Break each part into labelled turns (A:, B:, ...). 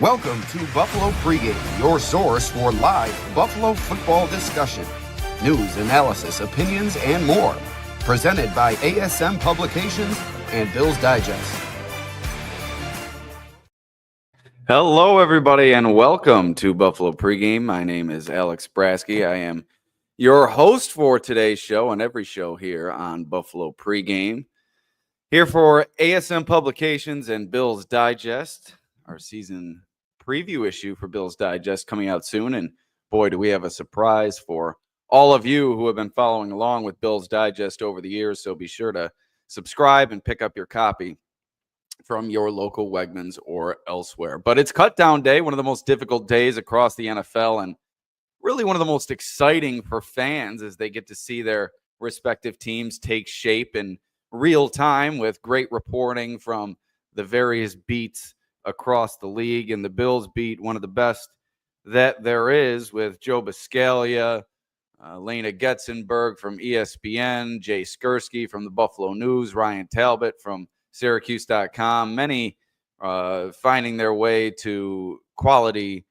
A: Welcome to Buffalo Pregame, your source for live Buffalo football discussion, news, analysis, opinions, and more. Presented by ASM Publications and Bills Digest.
B: Hello, everybody, and welcome to Buffalo Pregame. My name is Alex Brasky. I am your host for today's show and every show here on Buffalo Pregame. Here for ASM Publications and Bills Digest, our season preview issue for Bills Digest coming out soon. And boy, do we have a surprise for all of you who have been following along with Bills Digest over the years. So be sure to subscribe and pick up your copy from your local Wegmans or elsewhere. But it's Cutdown Day, one of the most difficult days across the NFL, and really one of the most exciting for fans as they get to see their respective teams take shape in real time with great reporting from the various beats across the league. And the Bills beat one of the best that there is with Joe Buscaglia, Lena Getzenberg from ESPN, Jay Skursky from the Buffalo News, Ryan Talbot from Syracuse.com, many finding their way to quality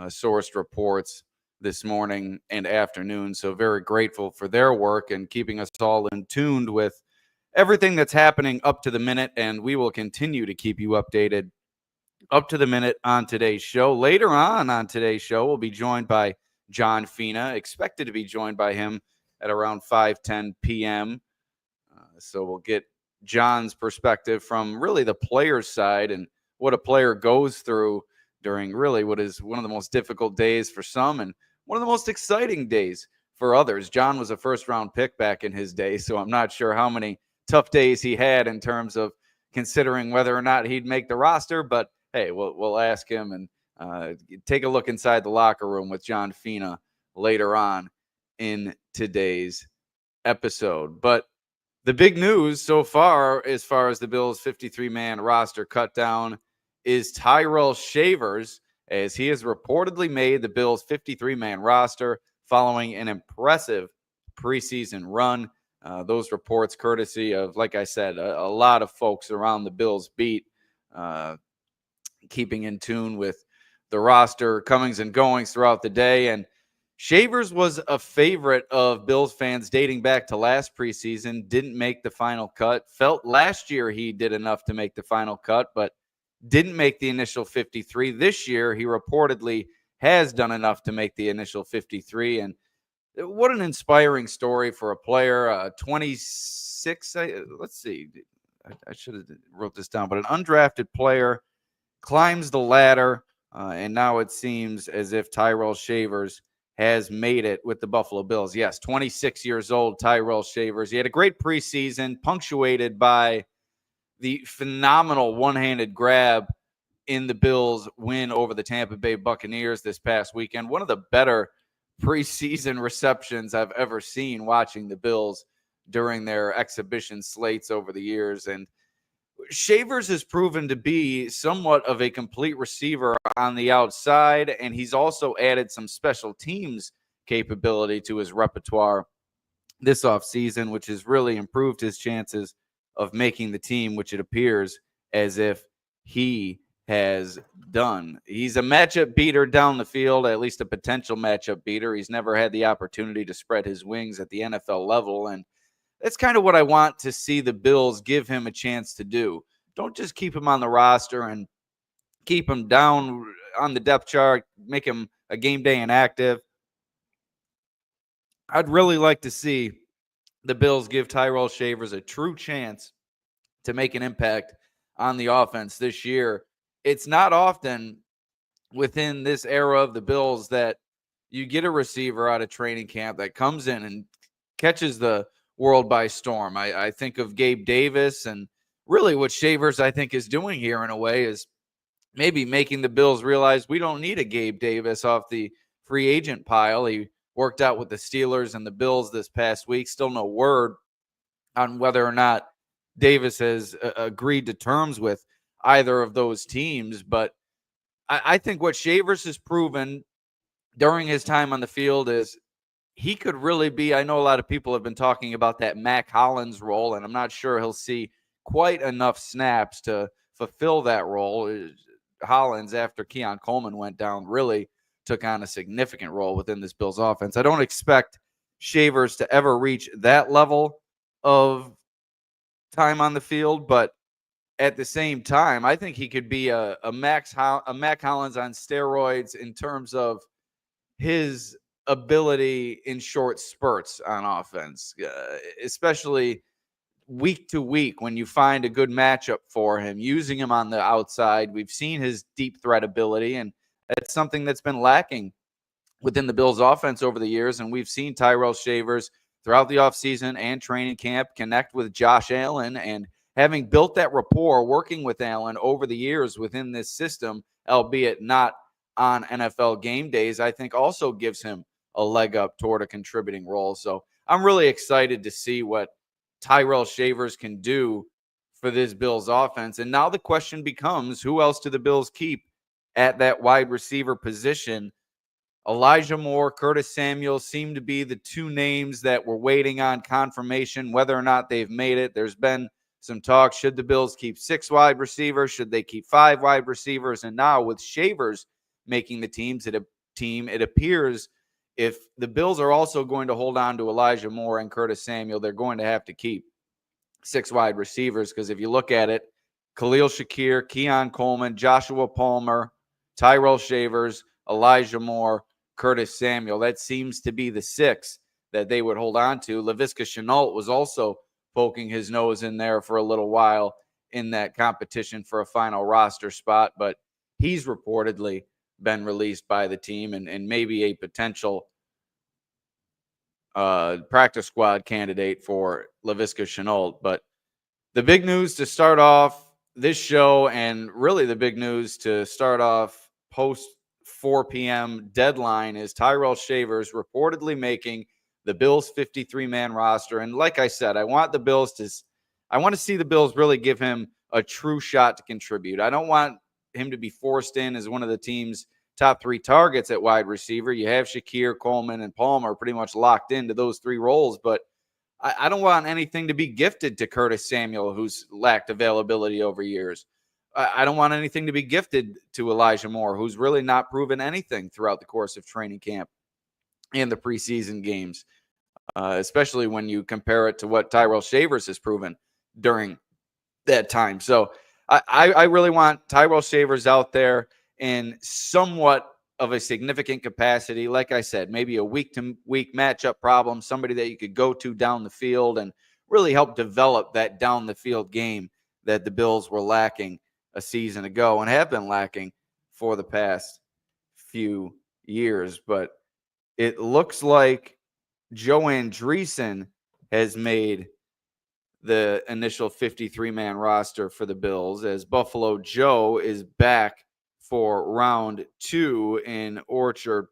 B: sourced reports this morning and afternoon. So very grateful for their work and keeping us all in tuned with everything that's happening up to the minute. And we will continue to keep you updated up to the minute on today's show. Later on today's show, we'll be joined by John Fina, expected to be joined by him at around 5:10 p.m. So we'll get John's perspective from really the player's side and what a player goes through during really what is one of the most difficult days for some and one of the most exciting days for others. John was a first-round pick back in his day, so I'm not sure how many tough days he had in terms of considering whether or not he'd make the roster, but hey, we'll ask him and take a look inside the locker room with John Fina later on in today's episode. But the big news so far, as far as the Bills' 53-man roster cut down, is Tyrell Shavers, as he has reportedly made the Bills' 53-man roster following an impressive preseason run. Those reports courtesy of, like I said, a lot of folks around the Bills beat, keeping in tune with the roster comings and goings throughout the day. And Shavers was a favorite of Bills fans dating back to last preseason, didn't make the final cut. Felt last year he did enough to make the final cut, but didn't make the initial 53. This year, he reportedly has done enough to make the initial 53. And what an inspiring story for a player. 26, let's see, I should have wrote this down, but an undrafted player climbs the ladder, and now it seems as if Tyrell Shavers has made it with the Buffalo Bills. Yes, 26 years old, Tyrell Shavers. He had a great preseason, punctuated by the phenomenal one-handed grab in the Bills' win over the Tampa Bay Buccaneers this past weekend. One of the better preseason receptions I've ever seen watching the Bills during their exhibition slates over the years. And Shavers has proven to be somewhat of a complete receiver on the outside, and he's also added some special teams capability to his repertoire this offseason, which has really improved his chances of making the team, which it appears as if he has done. He's a matchup beater down the field, at least a potential matchup beater. He's never had the opportunity to spread his wings at the NFL level, and that's kind of what I want to see the Bills give him a chance to do. Don't just keep him on the roster and keep him down on the depth chart, make him a game day inactive. I'd really like to see the Bills give Tyrell Shavers a true chance to make an impact on the offense this year. It's not often within this era of the Bills that you get a receiver out of training camp that comes in and catches the world by storm. I think of Gabe Davis, and really what Shavers, I think, is doing here in a way is maybe making the Bills realize we don't need a Gabe Davis off the free agent pile. He worked out with the Steelers and the Bills this past week. Still no word on whether or not Davis has agreed to terms with either of those teams. But I think what Shavers has proven during his time on the field is he could really be, I know a lot of people have been talking about that Mac Hollins role, and I'm not sure he'll see quite enough snaps to fulfill that role. Hollins, after Keon Coleman went down, really took on a significant role within this Bills offense. I don't expect Shavers to ever reach that level of time on the field, but at the same time, I think he could be a Mac Hollins on steroids in terms of his ability in short spurts on offense, especially week to week when you find a good matchup for him, using him on the outside. We've seen his deep threat ability, and that's something that's been lacking within the Bills offense over the years. And we've seen Tyrell Shavers throughout the offseason and training camp connect with Josh Allen, and having built that rapport working with Allen over the years within this system, albeit not on NFL game days, I think also gives him a leg up toward a contributing role. So I'm really excited to see what Tyrell Shavers can do for this Bills offense. And now the question becomes, who else do the Bills keep at that wide receiver position? Elijah Moore, Curtis Samuel seem to be the two names that we're waiting on confirmation, whether or not they've made it. There's been some talk. Should the Bills keep 6 wide receivers? Should they keep 5 wide receivers? And now with Shavers making the team, it appears if the Bills are also going to hold on to Elijah Moore and Curtis Samuel, they're going to have to keep 6 wide receivers. Because if you look at it, Khalil Shakir, Keon Coleman, Joshua Palmer, Tyrell Shavers, Elijah Moore, Curtis Samuel, that seems to be the 6 that they would hold on to. Laviska Shenault was also poking his nose in there for a little while in that competition for a final roster spot, but he's reportedly been released by the team and maybe a potential practice squad candidate for Laviska Shenault. But the big news to start off this show, and really the big news to start off post 4 p.m. deadline, is Tyrell Shavers reportedly making the Bills 53-man roster. And like I said, I want to see the Bills really give him a true shot to contribute. I don't want him to be forced in as one of the team's top 3 targets at wide receiver. You have Shakir, Coleman, and Palmer pretty much locked into those 3 roles, but I don't want anything to be gifted to Curtis Samuel, who's lacked availability over years. I don't want anything to be gifted to Elijah Moore, who's really not proven anything throughout the course of training camp and the preseason games, especially when you compare it to what Tyrell Shavers has proven during that time. So I really want Tyrell Shavers out there in somewhat of a significant capacity. Like I said, maybe a week-to-week matchup problem, somebody that you could go to down the field and really help develop that down the field game that the Bills were lacking a season ago and have been lacking for the past few years. But it looks like Joe Andreessen has made the initial 53-man roster for the Bills, as Buffalo Joe is back for round 2 in Orchard.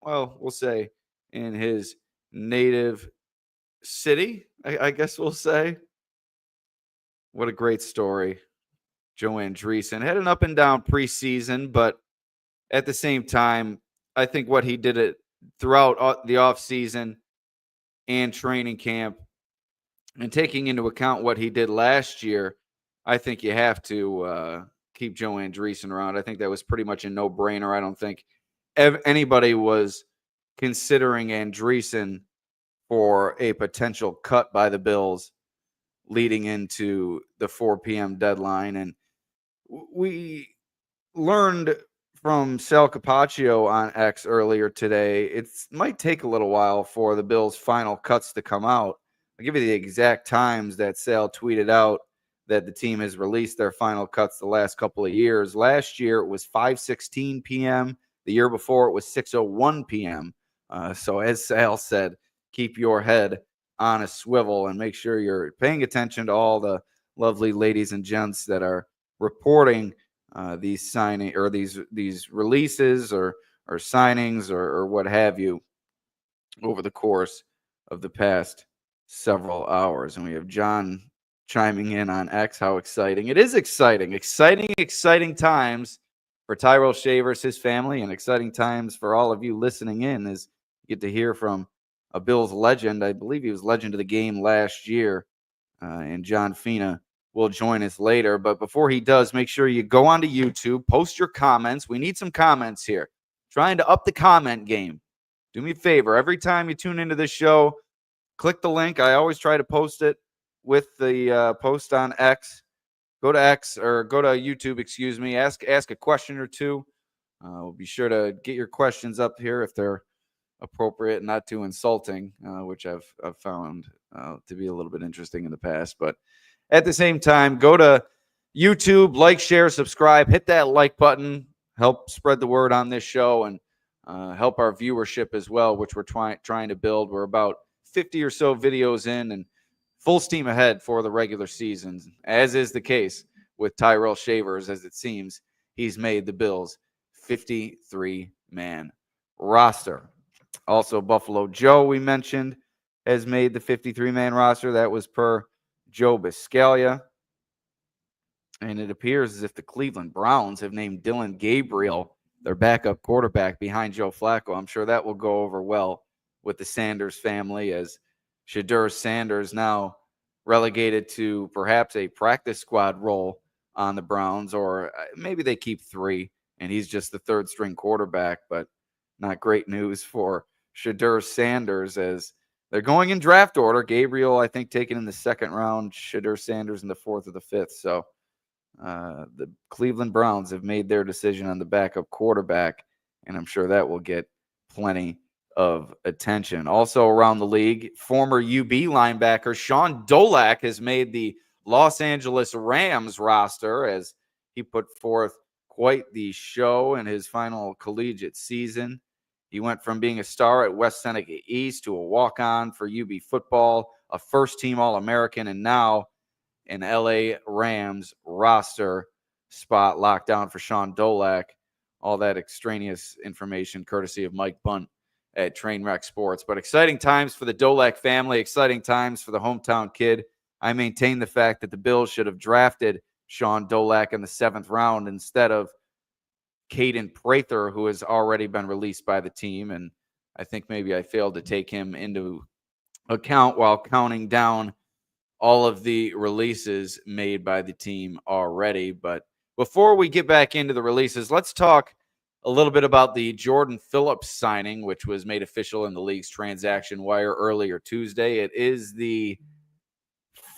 B: Well, we'll say in his native city, I guess we'll say. What a great story. Joe Andreessen had an up and down preseason, but at the same time, I think what he did it throughout the offseason and training camp, and taking into account what he did last year, I think you have to keep Joe Andreessen around. I think that was pretty much a no-brainer. I don't think anybody was considering Andreessen for a potential cut by the Bills leading into the 4 p.m. deadline. And we learned from Sal Capaccio on X earlier today, it might take a little while for the Bills' final cuts to come out. I'll give you the exact times that Sal tweeted out that the team has released their final cuts the last couple of years. Last year, it was 5:16 p.m. The year before, it was 6:01 p.m. So as Sal said, keep your head on a swivel and make sure you're paying attention to all the lovely ladies and gents that are reporting these signing or these releases or signings or what have you over the course of the past several hours. And we have John chiming in on X. How exciting. It is exciting times for Tyrell Shavers, his family, and exciting times for all of you listening in as you get to hear from a Bills legend. I believe he was legend of the game last year, and John Fina will join us later. But before he does, make sure you go onto YouTube, post your comments. We need some comments here. Trying to up the comment game. Do me a favor. Every time you tune into this show, click the link. I always try to post it with the post on X. Go to X or go to YouTube, excuse me. Ask a question or two. We'll be sure to get your questions up here if they're appropriate and not too insulting, which I've found to be a little bit interesting in the past. But at the same time, go to YouTube, like, share, subscribe, hit that like button, help spread the word on this show, and help our viewership as well, which we're trying to build. We're about 50 or so videos in and full steam ahead for the regular season, as is the case with Tyrell Shavers, as it seems he's made the Bills' 53-man roster. Also, Buffalo Joe, we mentioned, has made the 53-man roster. That was per Joe Biscaglia. And it appears as if the Cleveland Browns have named Dylan Gabriel their backup quarterback behind Joe Flacco. I'm sure that will go over well with the Sanders family, as Shedeur Sanders now relegated to perhaps a practice squad role on the Browns, or maybe they keep 3 and he's just the third-string quarterback. But not great news for Shedeur Sanders, as they're going in draft order. Gabriel, I think, taken in the 2nd round. Shedeur Sanders in the 4th or the 5th. So the Cleveland Browns have made their decision on the backup quarterback, and I'm sure that will get plenty of attention. Also around the league, former UB linebacker Sean Dolak has made the Los Angeles Rams roster, as he put forth quite the show in his final collegiate season. He went from being a star at West Seneca East to a walk-on for UB football, a first-team All-American, and now an LA Rams roster spot locked down for Sean Dolak. All that extraneous information courtesy of Mike Bunt at Trainwreck Sports. But exciting times for the Dolak family, exciting times for the hometown kid. I maintain the fact that the Bills should have drafted Sean Dolak in the 7th round instead of Caden Prather, who has already been released by the team. And I think maybe I failed to take him into account while counting down all of the releases made by the team already. But before we get back into the releases, let's talk a little bit about the Jordan Phillips signing, which was made official in the league's transaction wire earlier Tuesday. It is the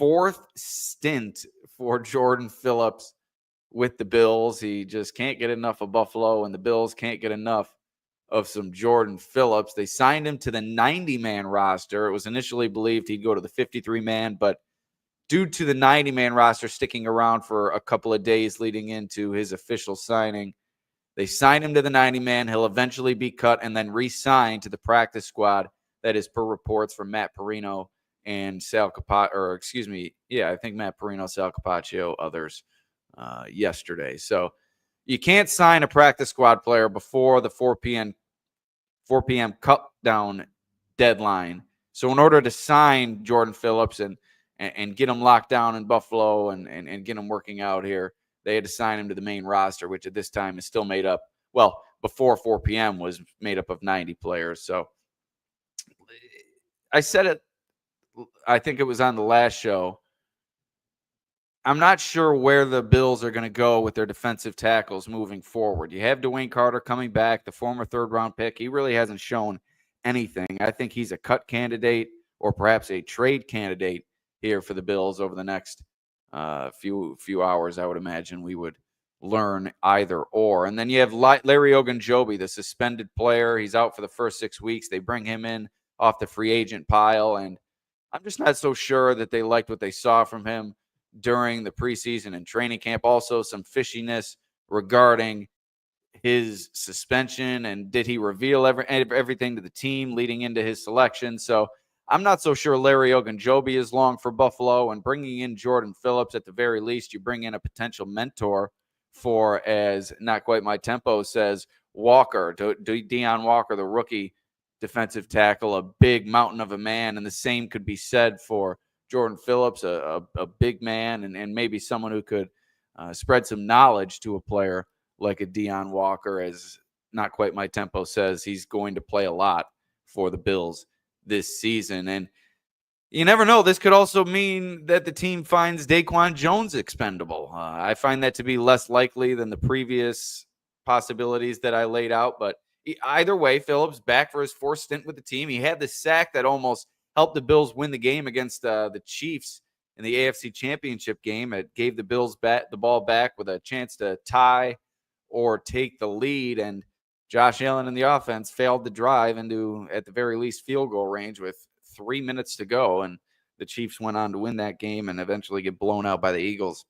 B: 4th stint for Jordan Phillips with the Bills. He just can't get enough of Buffalo, and the Bills can't get enough of some Jordan Phillips. They signed him to the 90-man roster. It was initially believed he'd go to the 53-man, but due to the 90-man roster sticking around for a couple of days leading into his official signing, they signed him to the 90-man. He'll eventually be cut and then re-signed to the practice squad. That is per reports from Matt Perino and Sal Capaccio, or excuse me, I think Matt Perino, Sal Capaccio, others yesterday. So you can't sign a practice squad player before the 4 p.m. Cutdown deadline. So in order to sign Jordan Phillips and get him locked down in Buffalo and get him working out here, they had to sign him to the main roster, which at this time is still made up, well, before 4 p.m. was made up of 90 players. So I said it, I think it was on the last show. I'm not sure where the Bills are going to go with their defensive tackles moving forward. You have Dwayne Carter coming back, the former 3rd-round pick. He really hasn't shown anything. I think he's a cut candidate or perhaps a trade candidate here for the Bills over the next few hours. I would imagine we would learn either or. And then you have Larry Ogunjobi, the suspended player. He's out for the first 6 weeks. They bring him in off the free agent pile, and I'm just not so sure that they liked what they saw from him during the preseason and training camp. Also, some fishiness regarding his suspension, and did he reveal everything to the team leading into his selection? So I'm not so sure Larry Ogunjobi is long for Buffalo, and bringing in Jordan Phillips, at the very least, you bring in a potential mentor for, as Not Quite My Tempo says, Walker, Deion Walker, the rookie defensive tackle, a big mountain of a man, and the same could be said for Jordan Phillips, a big man, and maybe someone who could spread some knowledge to a player like a Deion Walker. As Not Quite My Tempo says, he's going to play a lot for the Bills this season. And you never know. This could also mean that the team finds Daquan Jones expendable. I find that to be less likely than the previous possibilities that I laid out. But either way, Phillips back for his fourth stint with the team. He had the sack that almost helped the Bills win the game against the Chiefs in the AFC Championship game. It gave the Bills the ball back with a chance to tie or take the lead. And Josh Allen and the offense failed to drive into, at the very least, field goal range with 3 minutes to go. And the Chiefs went on to win that game and eventually get blown out by the Eagles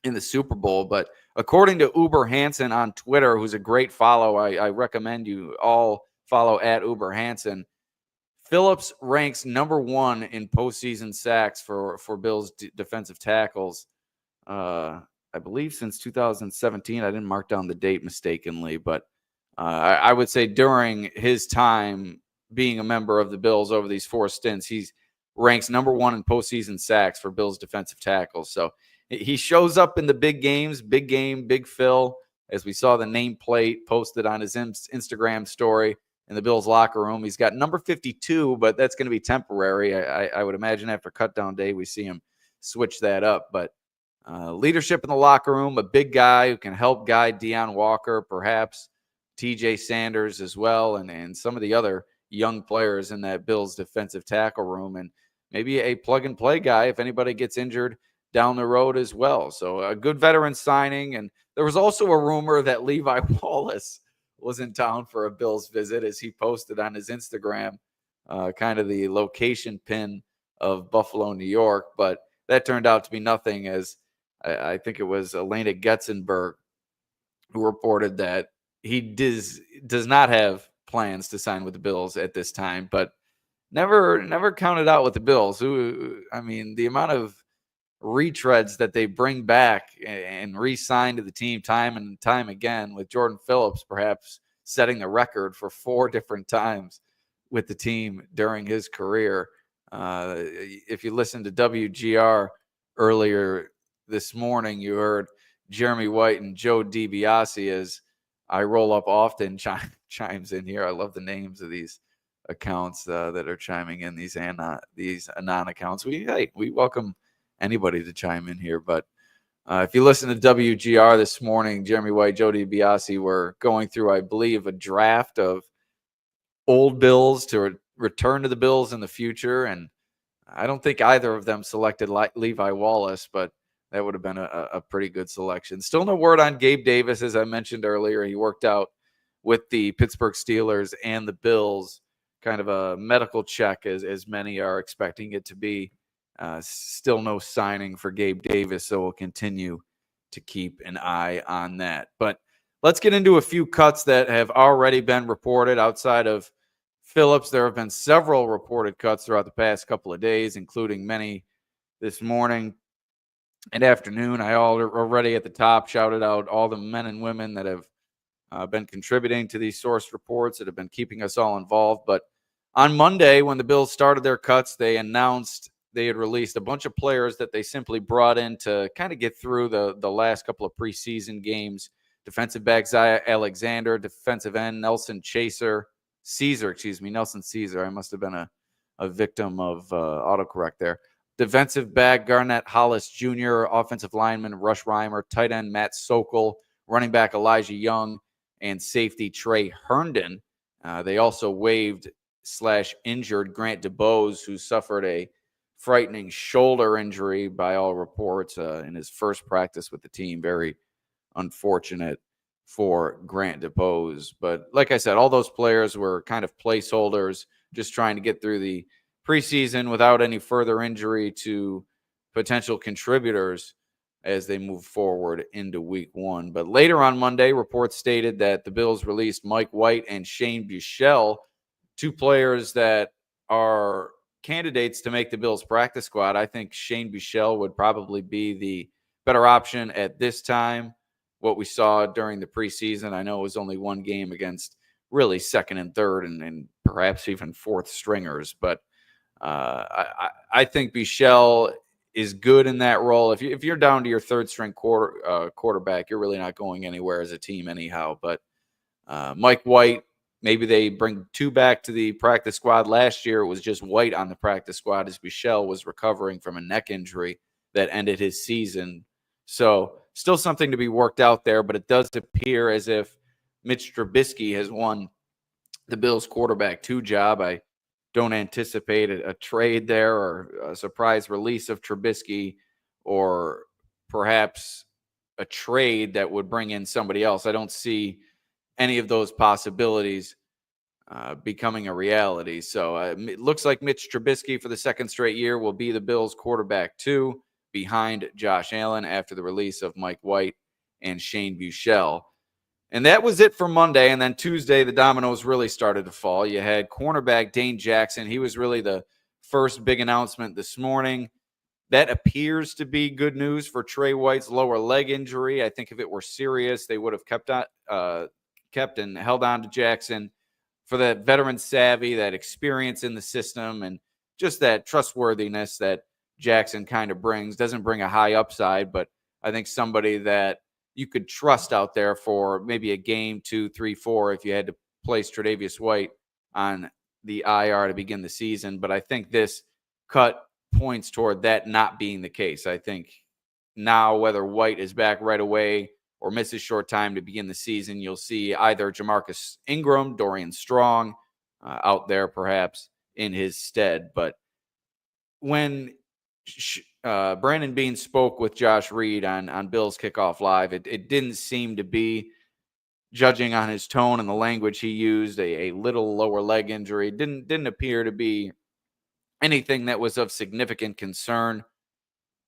B: in the Super Bowl. But according to Uber Hansen on Twitter, who's a great follow, I recommend you all follow at Uber Hansen. Phillips ranks number one in postseason sacks for Bills defensive tackles. I believe since 2017. I didn't mark down the date mistakenly, but I would say during his time being a member of the Bills over these four stints, he ranks number one in postseason sacks for Bills defensive tackles. So he shows up in the big games, big game, big Phil, as we saw the nameplate posted on his Instagram story in the Bills locker room. He's got number 52, but that's going to be temporary. I would imagine after Cutdown Day, we see him switch that up. But leadership in the locker room, a big guy who can help guide Deion Walker, perhaps TJ Sanders as well, and some of the other young players in that Bills defensive tackle room, and maybe a plug-and-play guy if anybody gets injured down the road as well. So a good veteran signing. And there was also a rumor that Levi Wallace was in town for a Bills visit, as he posted on his Instagram, kind of the location pin of Buffalo, New York. But that turned out to be nothing, as I think it was Elena Getzenberg who reported that he does not have plans to sign with the Bills at this time, but never counted out with the Bills. I mean, the amount of retreads that they bring back and re-sign to the team time and time again, with Jordan Phillips perhaps setting the record for 4 different times with the team during his career. If you listen to WGR earlier this morning, you heard Jeremy White and Joe DiBiase, as I roll up often, chimes in here. I love the names of these accounts that are chiming in, these anon accounts. We welcome anybody to chime in here. But if you listen to WGR this morning, Jeremy White, Joe DiBiase were going through, I believe, a draft of old Bills to return to the Bills in the future. And I don't think either of them selected Levi Wallace, but that would have been a pretty good selection. Still no word on Gabe Davis, as I mentioned earlier. He worked out with the Pittsburgh Steelers and the Bills, kind of a medical check, as many are expecting it to be. Still no signing for Gabe Davis, so we'll continue to keep an eye on that. But let's get into a few cuts that have already been reported. Outside of Phillips, there have been several reported cuts throughout the past couple of days, including many this morning and afternoon. I already at the top shouted out all the men and women that have been contributing to these source reports that have been keeping us all involved. But on Monday, when the Bills started their cuts, they announced they had released a bunch of players that they simply brought in to kind of get through the last couple of preseason games. Defensive back Zaya Alexander, defensive end Nelson Caesar. I must have been a victim of autocorrect there. Defensive back Garnett Hollis Jr., offensive lineman Rush Reimer, tight end Matt Sokol, running back Elijah Young, and safety Trey Herndon. They also waived / injured Grant DuBose, who suffered a frightening shoulder injury by all reports in his first practice with the team. Very unfortunate for Grant DuBose. But like I said, all those players were kind of placeholders, just trying to get through the preseason without any further injury to potential contributors as they move forward into week 1. But later on Monday, reports stated that the Bills released Mike White and Shane Buechele, 2 players that are candidates to make the Bills practice squad. I think Shane Buechele would probably be the better option at this time. What we saw during the preseason, I know it was only 1 game against really second and third and perhaps even fourth stringers, but I think Buechele is good in that role. If you're down to your third string quarterback, you're really not going anywhere as a team anyhow. But Mike White, maybe they bring 2 back to the practice squad. Last year, it was just White on the practice squad as Michel was recovering from a neck injury that ended his season. So still something to be worked out there, but it does appear as if Mitch Trubisky has won the Bills quarterback 2 job. I don't anticipate a trade there or a surprise release of Trubisky, or perhaps a trade that would bring in somebody else. I don't see any of those possibilities becoming a reality. So it looks like Mitch Trubisky for the second straight year will be the Bills quarterback 2 behind Josh Allen after the release of Mike White and Shane Buechele. And that was it for Monday. And then Tuesday, the dominoes really started to fall. You had cornerback Dane Jackson. He was really the first big announcement this morning. That appears to be good news for Trey White's lower leg injury. I think if it were serious, they would have kept and held on to Jackson for that veteran savvy, that experience in the system, and just that trustworthiness that Jackson kind of brings. Doesn't bring a high upside, but I think somebody that you could trust out there for maybe a game, 2, 3, 4, if you had to place Tre'Davious White on the IR to begin the season. But I think this cut points toward that not being the case. I think now, whether White is back right away or misses short time to begin the season, you'll see either Jamarcus Ingram, Dorian Strong out there perhaps in his stead. But when Brandon Beane spoke with Josh Reed on Bills Kickoff Live, it didn't seem to be, judging on his tone and the language he used, a little lower leg injury. Didn't appear to be anything that was of significant concern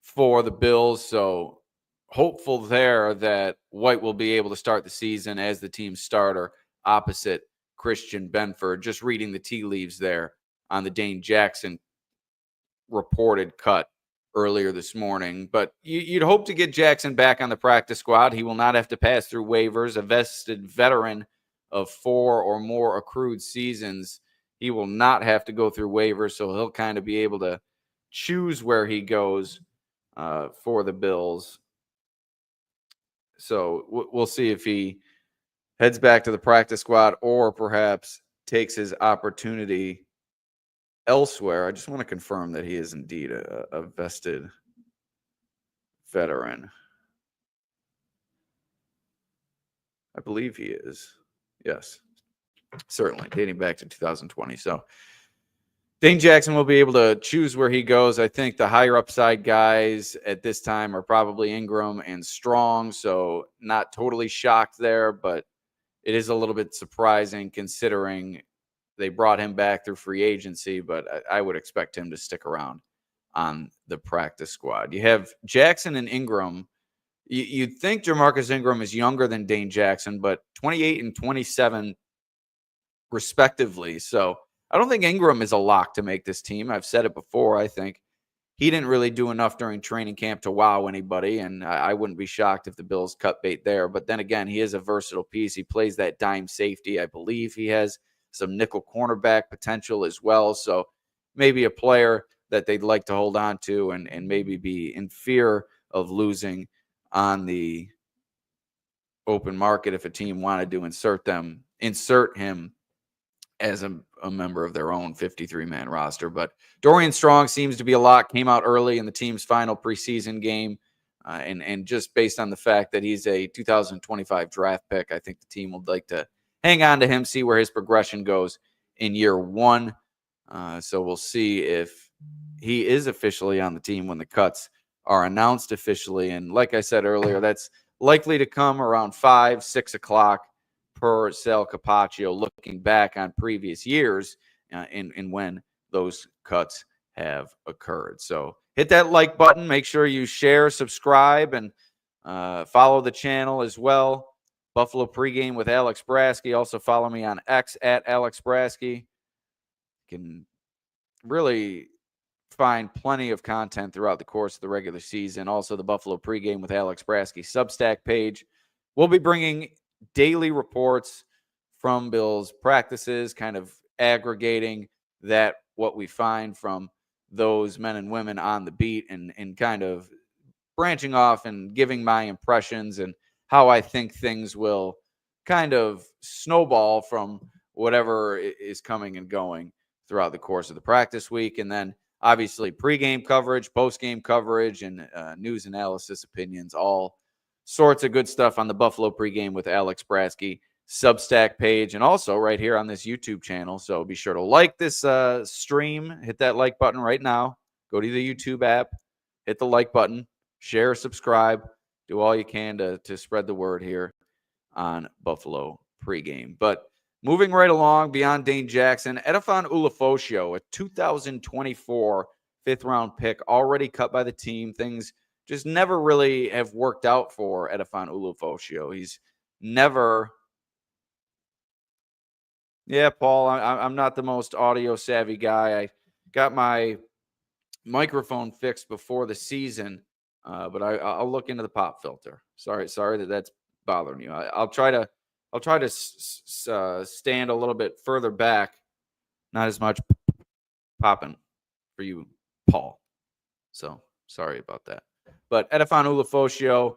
B: for the Bills. So hopeful there that White will be able to start the season as the team's starter opposite Christian Benford. Just reading the tea leaves there on the Dane Jackson reported cut earlier this morning. But you'd hope to get Jackson back on the practice squad. He will not have to pass through waivers. A vested veteran of 4 or more accrued seasons, he will not have to go through waivers, so he'll kind of be able to choose where he goes for the Bills. So we'll see if he heads back to the practice squad or perhaps takes his opportunity elsewhere. I just want to confirm that he is indeed a vested veteran. I believe he is. Yes, certainly, dating back to 2020. So Dane Jackson will be able to choose where he goes. I think the higher upside guys at this time are probably Ingram and Strong, so not totally shocked there, but it is a little bit surprising considering they brought him back through free agency, but I would expect him to stick around on the practice squad. You have Jackson and Ingram. You'd think Jamarcus Ingram is younger than Dane Jackson, but 28 and 27 respectively. So I don't think Ingram is a lock to make this team. I've said it before. I think he didn't really do enough during training camp to wow anybody, and I wouldn't be shocked if the Bills cut bait there. But then again, he is a versatile piece. He plays that dime safety. I believe he has some nickel cornerback potential as well. So maybe a player that they'd like to hold on to and maybe be in fear of losing on the open market if a team wanted to insert him as a member of their own 53-man roster. But Dorian Strong seems to be a lock, came out early in the team's final preseason game. And just based on the fact that he's a 2025 draft pick, I think the team would like to hang on to him, see where his progression goes in year 1. So we'll see if he is officially on the team when the cuts are announced officially. And like I said earlier, that's likely to come around 5, 6 o'clock per Sal Capaccio, looking back on previous years and when those cuts have occurred. So hit that like button. Make sure you share, subscribe, and follow the channel as well. Buffalo Pregame with Alex Brasky. Also follow me on X at Alex Brasky. You can really find plenty of content throughout the course of the regular season. Also the Buffalo Pregame with Alex Brasky Substack page. We'll be bringing daily reports from Bills practices, kind of aggregating what we find from those men and women on the beat and kind of branching off and giving my impressions and how I think things will kind of snowball from whatever is coming and going throughout the course of the practice week. And then obviously pregame coverage, postgame coverage, and news analysis, opinions, all sorts of good stuff on the Buffalo Pregame with Alex Brasky Substack page, and also right here on this YouTube channel. So be sure to like this stream, hit that like button right now, go to the YouTube app, hit the like button, share, subscribe, do all you can to spread the word here on Buffalo Pregame. But moving right along, beyond Dane Jackson, Edifon Ulofoshio, a 2024 fifth-round pick, already cut by the team. Things just never really have worked out for Edifon Ulofoshio. He's never... Yeah, Paul, I'm not the most audio-savvy guy. I got my microphone fixed before the season, but I'll look into the pop filter. Sorry that's bothering you. I'll try to stand a little bit further back, not as much popping for you, Paul. So sorry about that. But Edifon Ulofoshio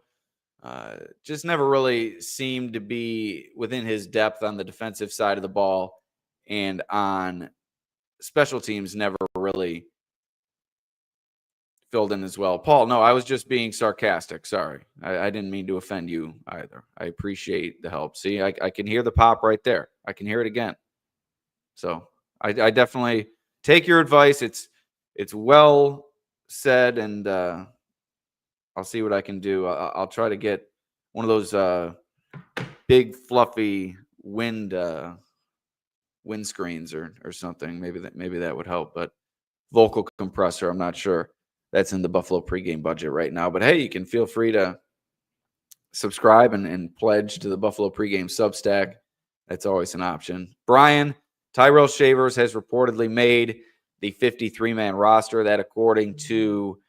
B: just never really seemed to be within his depth on the defensive side of the ball, and on special teams never really filled in as well. Paul, no, I was just being sarcastic. Sorry. I didn't mean to offend you either. I appreciate the help. See, I can hear the pop right there. I can hear it again. So I definitely take your advice. It's well said, and I'll see what I can do. I'll try to get one of those big fluffy windscreens or something. Maybe that would help. But vocal compressor, I'm not sure. That's in the Buffalo Pregame budget right now. But hey, you can feel free to subscribe and pledge to the Buffalo Pregame Substack. That's always an option. Brian, Tyrell Shavers has reportedly made the 53-man roster. That, according to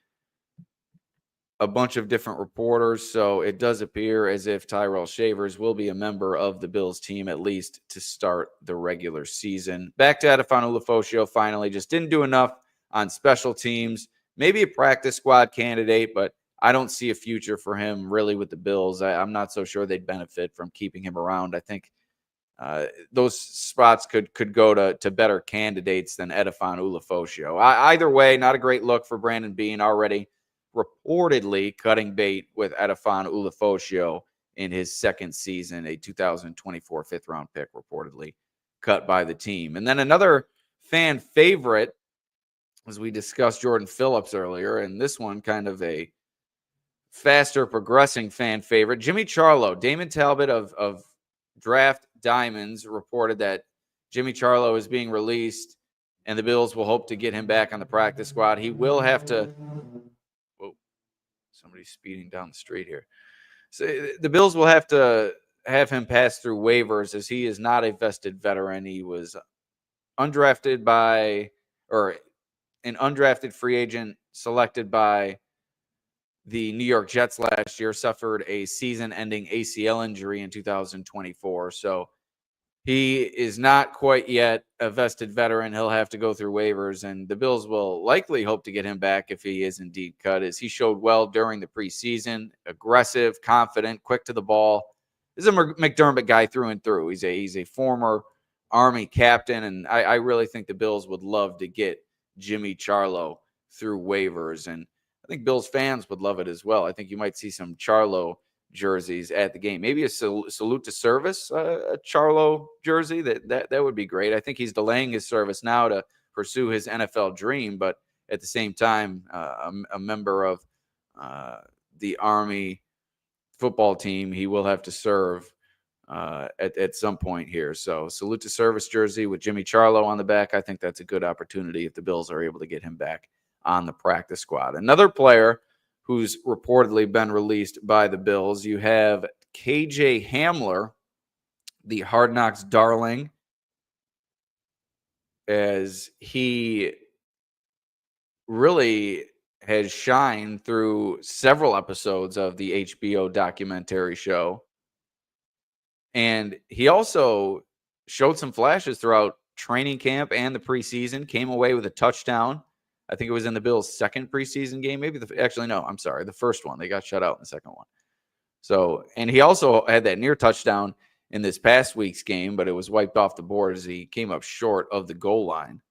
B: a bunch of different reporters. So it does appear as if Tyrell Shavers will be a member of the Bills team, at least to start the regular season. Back to Edifon Ulofoshio, finally. Just didn't do enough on special teams. Maybe a practice squad candidate, but I don't see a future for him really with the Bills. I'm not so sure they'd benefit from keeping him around. I think those spots could go to better candidates than Edifon Ulofoshio. Either way, not a great look for Brandon Beane, already reportedly cutting bait with Edifon Ulofoshio in his second season, a 2024 fifth-round pick reportedly cut by the team. And then another fan favorite, as we discussed Jordan Phillips earlier, and this one kind of a faster progressing fan favorite, Jimmy Charlo. Damon Talbot of Draft Diamonds reported that Jimmy Charlo is being released, and the Bills will hope to get him back on the practice squad. He will have to... Whoa, somebody's speeding down the street here. So the Bills will have to have him pass through waivers, as he is not a vested veteran. He was undrafted by, or an undrafted free agent selected by the New York Jets last year, suffered a season-ending ACL injury in 2024. So he is not quite yet a vested veteran. He'll have to go through waivers, and the Bills will likely hope to get him back if he is indeed cut, as he showed well during the preseason. Aggressive, confident, quick to the ball. This is a McDermott guy through and through. He's a former Army captain, and I really think the Bills would love to get Jimmy Charlo through waivers, and I think Bills fans would love it as well. I think you might see some Charlo jerseys at the game. Maybe a salute to service, a Charlo jersey. That would be great. I think he's delaying his service now to pursue his NFL dream, but at the same time, a member of the Army football team, he will have to serve at some point here. So salute to service jersey with Jimmy Charlo on the back. I think that's a good opportunity if the Bills are able to get him back on the practice squad. Another player who's reportedly been released by the Bills, you have KJ Hamler, the Hard Knocks darling, as he really has shined through several episodes of the HBO documentary show. And he also showed some flashes throughout training camp and the preseason, came away with a touchdown. I think it was in the Bills' second preseason game. The first one. They got shut out in the second one. So, and he also had that near touchdown in this past week's game, but it was wiped off the board as he came up short of the goal line.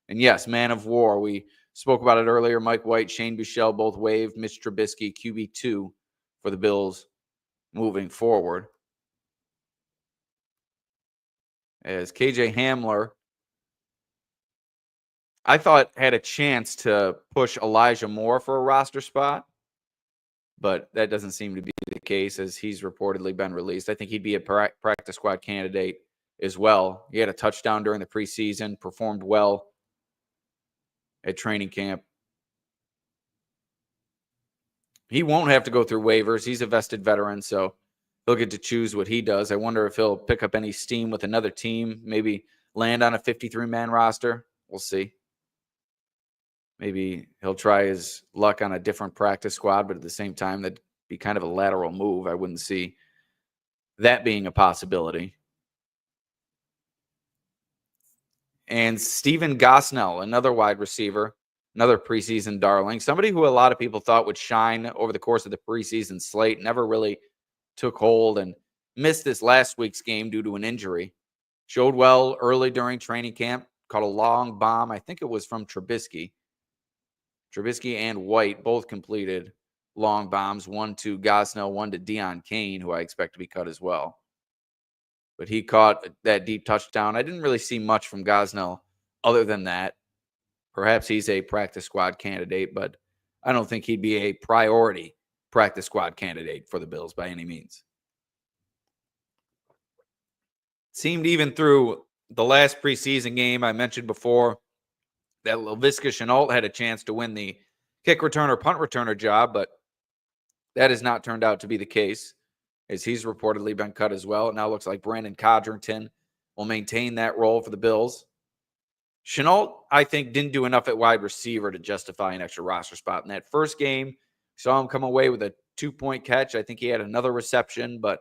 B: And yes, man of war. We spoke about it earlier. Mike White, Shane Buechele both waived. Mitch Trubisky, QB2 for the Bills moving forward. As KJ Hamler, I thought had a chance to push Elijah Moore for a roster spot, but that doesn't seem to be the case as he's reportedly been released. I think he'd be a practice squad candidate as well. He had a touchdown during the preseason, performed well at training camp. He won't have to go through waivers. He's a vested veteran, so he'll get to choose what he does. I wonder if he'll pick up any steam with another team, maybe land on a 53-man roster. We'll see. Maybe he'll try his luck on a different practice squad, but at the same time, that'd be kind of a lateral move. I wouldn't see that being a possibility. And Steven Gosnell, another wide receiver, another preseason darling, somebody who a lot of people thought would shine over the course of the preseason slate, never really took hold and missed this last week's game due to an injury. Showed well early during training camp, caught a long bomb. I think it was from Trubisky. Trubisky and White both completed long bombs, one to Gosnell, one to Deion Kane, who I expect to be cut as well. But he caught that deep touchdown. I didn't really see much from Gosnell other than that. Perhaps he's a practice squad candidate, but I don't think he'd be a priority practice squad candidate for the Bills by any means. Seemed even through the last preseason game I mentioned before that Laviska Shenault had a chance to win the kick returner, punt returner job, but that has not turned out to be the case as he's reportedly been cut as well. It now looks like Brandon Codrington will maintain that role for the Bills. Shenault, I think, didn't do enough at wide receiver to justify an extra roster spot. In that first game, saw him come away with a 2-point catch. I think he had another reception, but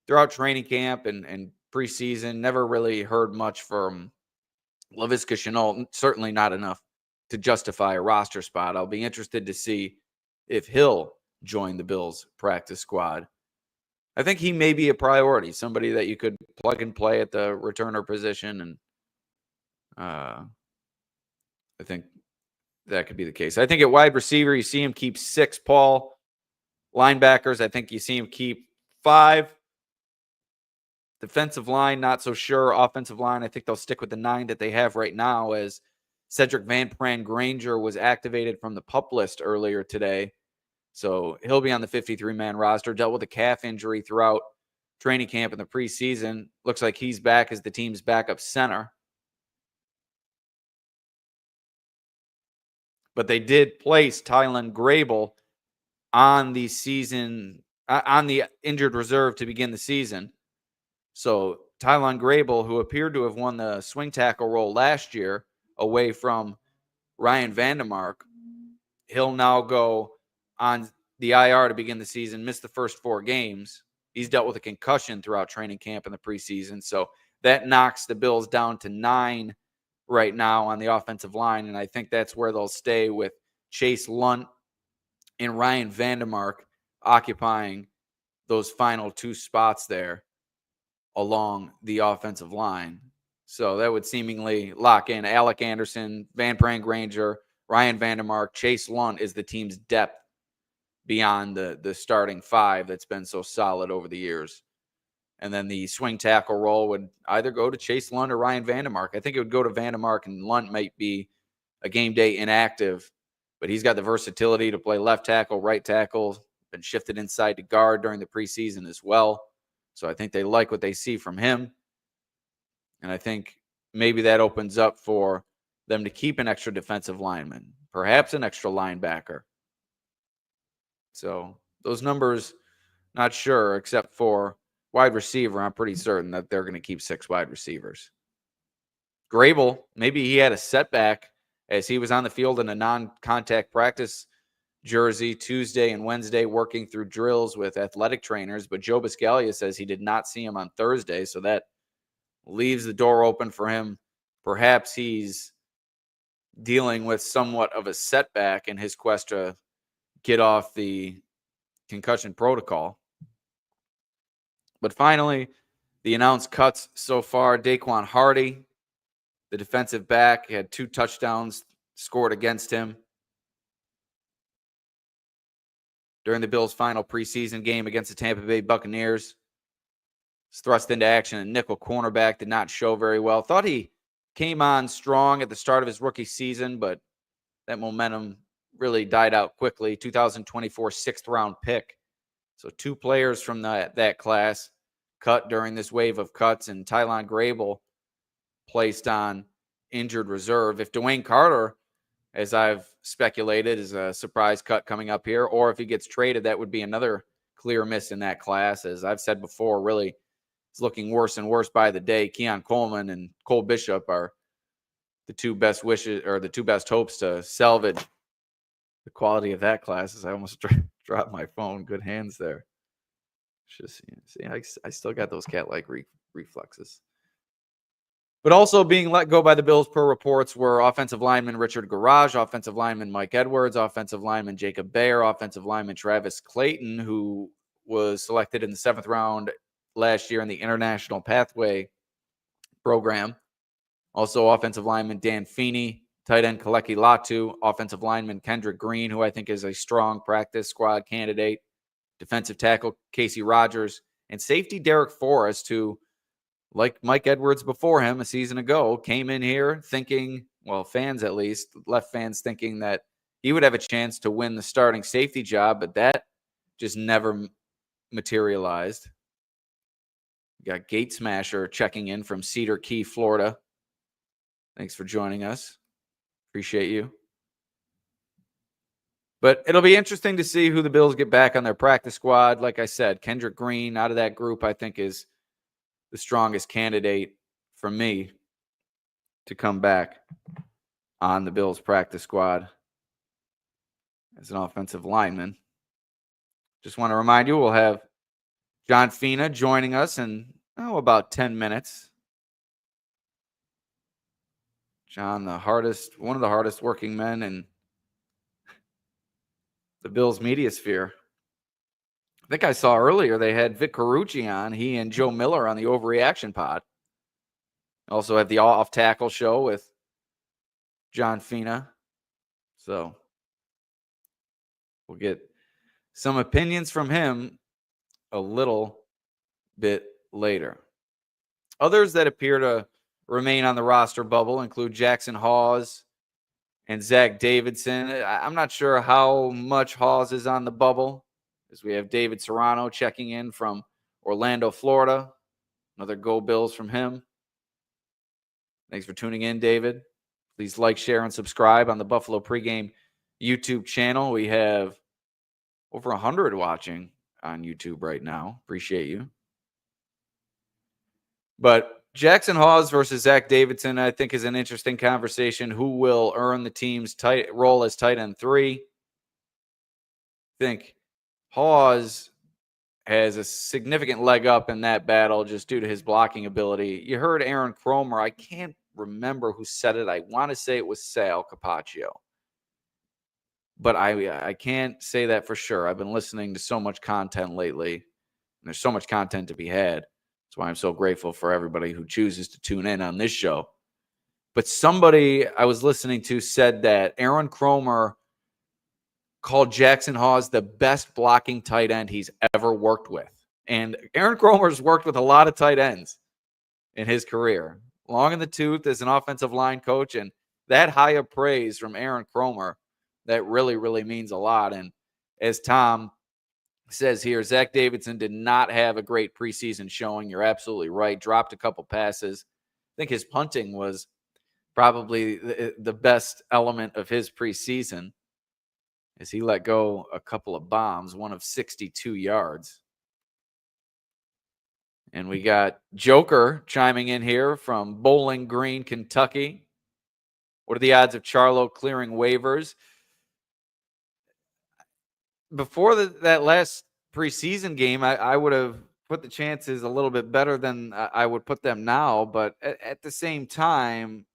B: throughout training camp and preseason, never really heard much from Laviska Shenault, certainly not enough to justify a roster spot. I'll be interested to see if he'll join the Bills practice squad. I think he may be a priority, somebody that you could plug and play at the returner position, and I think that could be the case. I think at wide receiver, you see him keep 6, Paul. Linebackers, I think you see him keep 5. Defensive line, not so sure. Offensive line, I think they'll stick with the 9 that they have right now as Cedric Van Pran Granger was activated from the PUP list earlier today. So he'll be on the 53-man roster. Dealt with a calf injury throughout training camp in the preseason. Looks like he's back as the team's backup center. But they did place Tylen Grable on the injured reserve to begin the season. So Tylen Grable, who appeared to have won the swing tackle role last year away from Ryan Vandermark, he'll now go on the IR to begin the season, miss the first 4 games. He's dealt with a concussion throughout training camp in the preseason. So that knocks the Bills down to 9 right now on the offensive line. And I think that's where they'll stay with Chase Lunt and Ryan Vandermark occupying those final 2 spots there along the offensive line. So that would seemingly lock in Alec Anderson, Van Pran Granger, Ryan Vandermark. Chase Lunt is the team's depth beyond the starting 5 that's been so solid over the years. And then the swing tackle role would either go to Chase Lunt or Ryan Vandermark. I think it would go to Vandermark, and Lunt might be a game day inactive, but he's got the versatility to play left tackle, right tackle, been shifted inside to guard during the preseason as well. So I think they like what they see from him. And I think maybe that opens up for them to keep an extra defensive lineman, perhaps an extra linebacker. So those numbers, not sure, except for wide receiver, I'm pretty certain that they're going to keep 6 wide receivers. Grable, maybe he had a setback as he was on the field in a non-contact practice jersey Tuesday and Wednesday working through drills with athletic trainers, but Joe Biscaglia says he did not see him on Thursday, so that leaves the door open for him. Perhaps he's dealing with somewhat of a setback in his quest to get off the concussion protocol. But finally, the announced cuts so far: Daquan Hardy, the defensive back, had 2 touchdowns scored against him during the Bills' final preseason game against the Tampa Bay Buccaneers. Was thrust into action, and nickel cornerback did not show very well. Thought he came on strong at the start of his rookie season, but that momentum really died out quickly. 2024 6th-round pick. So 2 players from that class cut during this wave of cuts, and Tylon Grable placed on injured reserve. If Dwayne Carter, as I've speculated, is a surprise cut coming up here, or if he gets traded, that would be another clear miss in that class. As I've said before, really, it's looking worse and worse by the day. Keon Coleman and Cole Bishop are the 2 best wishes, or the 2 best hopes to salvage the quality of that class. As I almost dropped my phone. Good hands there. Just see, I still got those cat-like reflexes. But also being let go by the Bills, per reports, were offensive lineman Richard Garage, offensive lineman Mike Edwards, offensive lineman Jacob Bayer, offensive lineman Travis Clayton, who was selected in the 7th round last year in the International Pathway program. Also offensive lineman Dan Feeney, tight end Kaleki Latu, offensive lineman Kendrick Green, who I think is a strong practice squad candidate, defensive tackle Casey Rogers, and safety Derek Forrest, who, like Mike Edwards before him a season ago, came in here thinking, well, fans at least, left fans thinking that he would have a chance to win the starting safety job, but that just never materialized. We got Gate Smasher checking in from Cedar Key, Florida. Thanks for joining us. Appreciate you. But it'll be interesting to see who the Bills get back on their practice squad. Like I said, Kendrick Green out of that group, I think, is the strongest candidate for me to come back on the Bills practice squad as an offensive lineman. Just want to remind you, we'll have John Fina joining us in about 10 minutes. John, one of the hardest working men in the Bills media sphere. I think I saw earlier they had Vic Carucci on, he and Joe Miller on the Overreaction Pod. Also have the Off Tackle Show with John Fina. So we'll get some opinions from him a little bit later. Others that appear to remain on the roster bubble include Jackson Hawes and Zach Davidson. I'm not sure how much Hawes is on the bubble, as we have David Serrano checking in from Orlando, Florida. Another Go Bills from him. Thanks for tuning in, David. Please like, share, and subscribe on the Buffalo Pregame YouTube channel. We have over 100 watching on YouTube right now. Appreciate you. But Jackson Hawes versus Zach Davidson, I think, is an interesting conversation. Who will earn the team's role as tight end 3? I think Hawes has a significant leg up in that battle just due to his blocking ability. You heard Aaron Cromer. I can't remember who said it. I want to say it was Sal Capaccio. But I can't say that for sure. I've been listening to so much content lately, and there's so much content to be had. That's why I'm so grateful for everybody who chooses to tune in on this show. But somebody I was listening to said that Aaron Cromer called Jackson Hawes the best blocking tight end he's ever worked with. And Aaron Cromer's worked with a lot of tight ends in his career. Long in the tooth as an offensive line coach, and that high of praise from Aaron Cromer, that really, really means a lot. And as Tom says here, Zach Davidson did not have a great preseason showing. You're absolutely right. Dropped a couple passes. I think his punting was probably the best element of his preseason, as he let go a couple of bombs, one of 62 yards. And we got Joker chiming in here from Bowling Green, Kentucky. What are the odds of Charlo clearing waivers? Before that last preseason game, I would have put the chances a little bit better than I would put them now. But at the same time,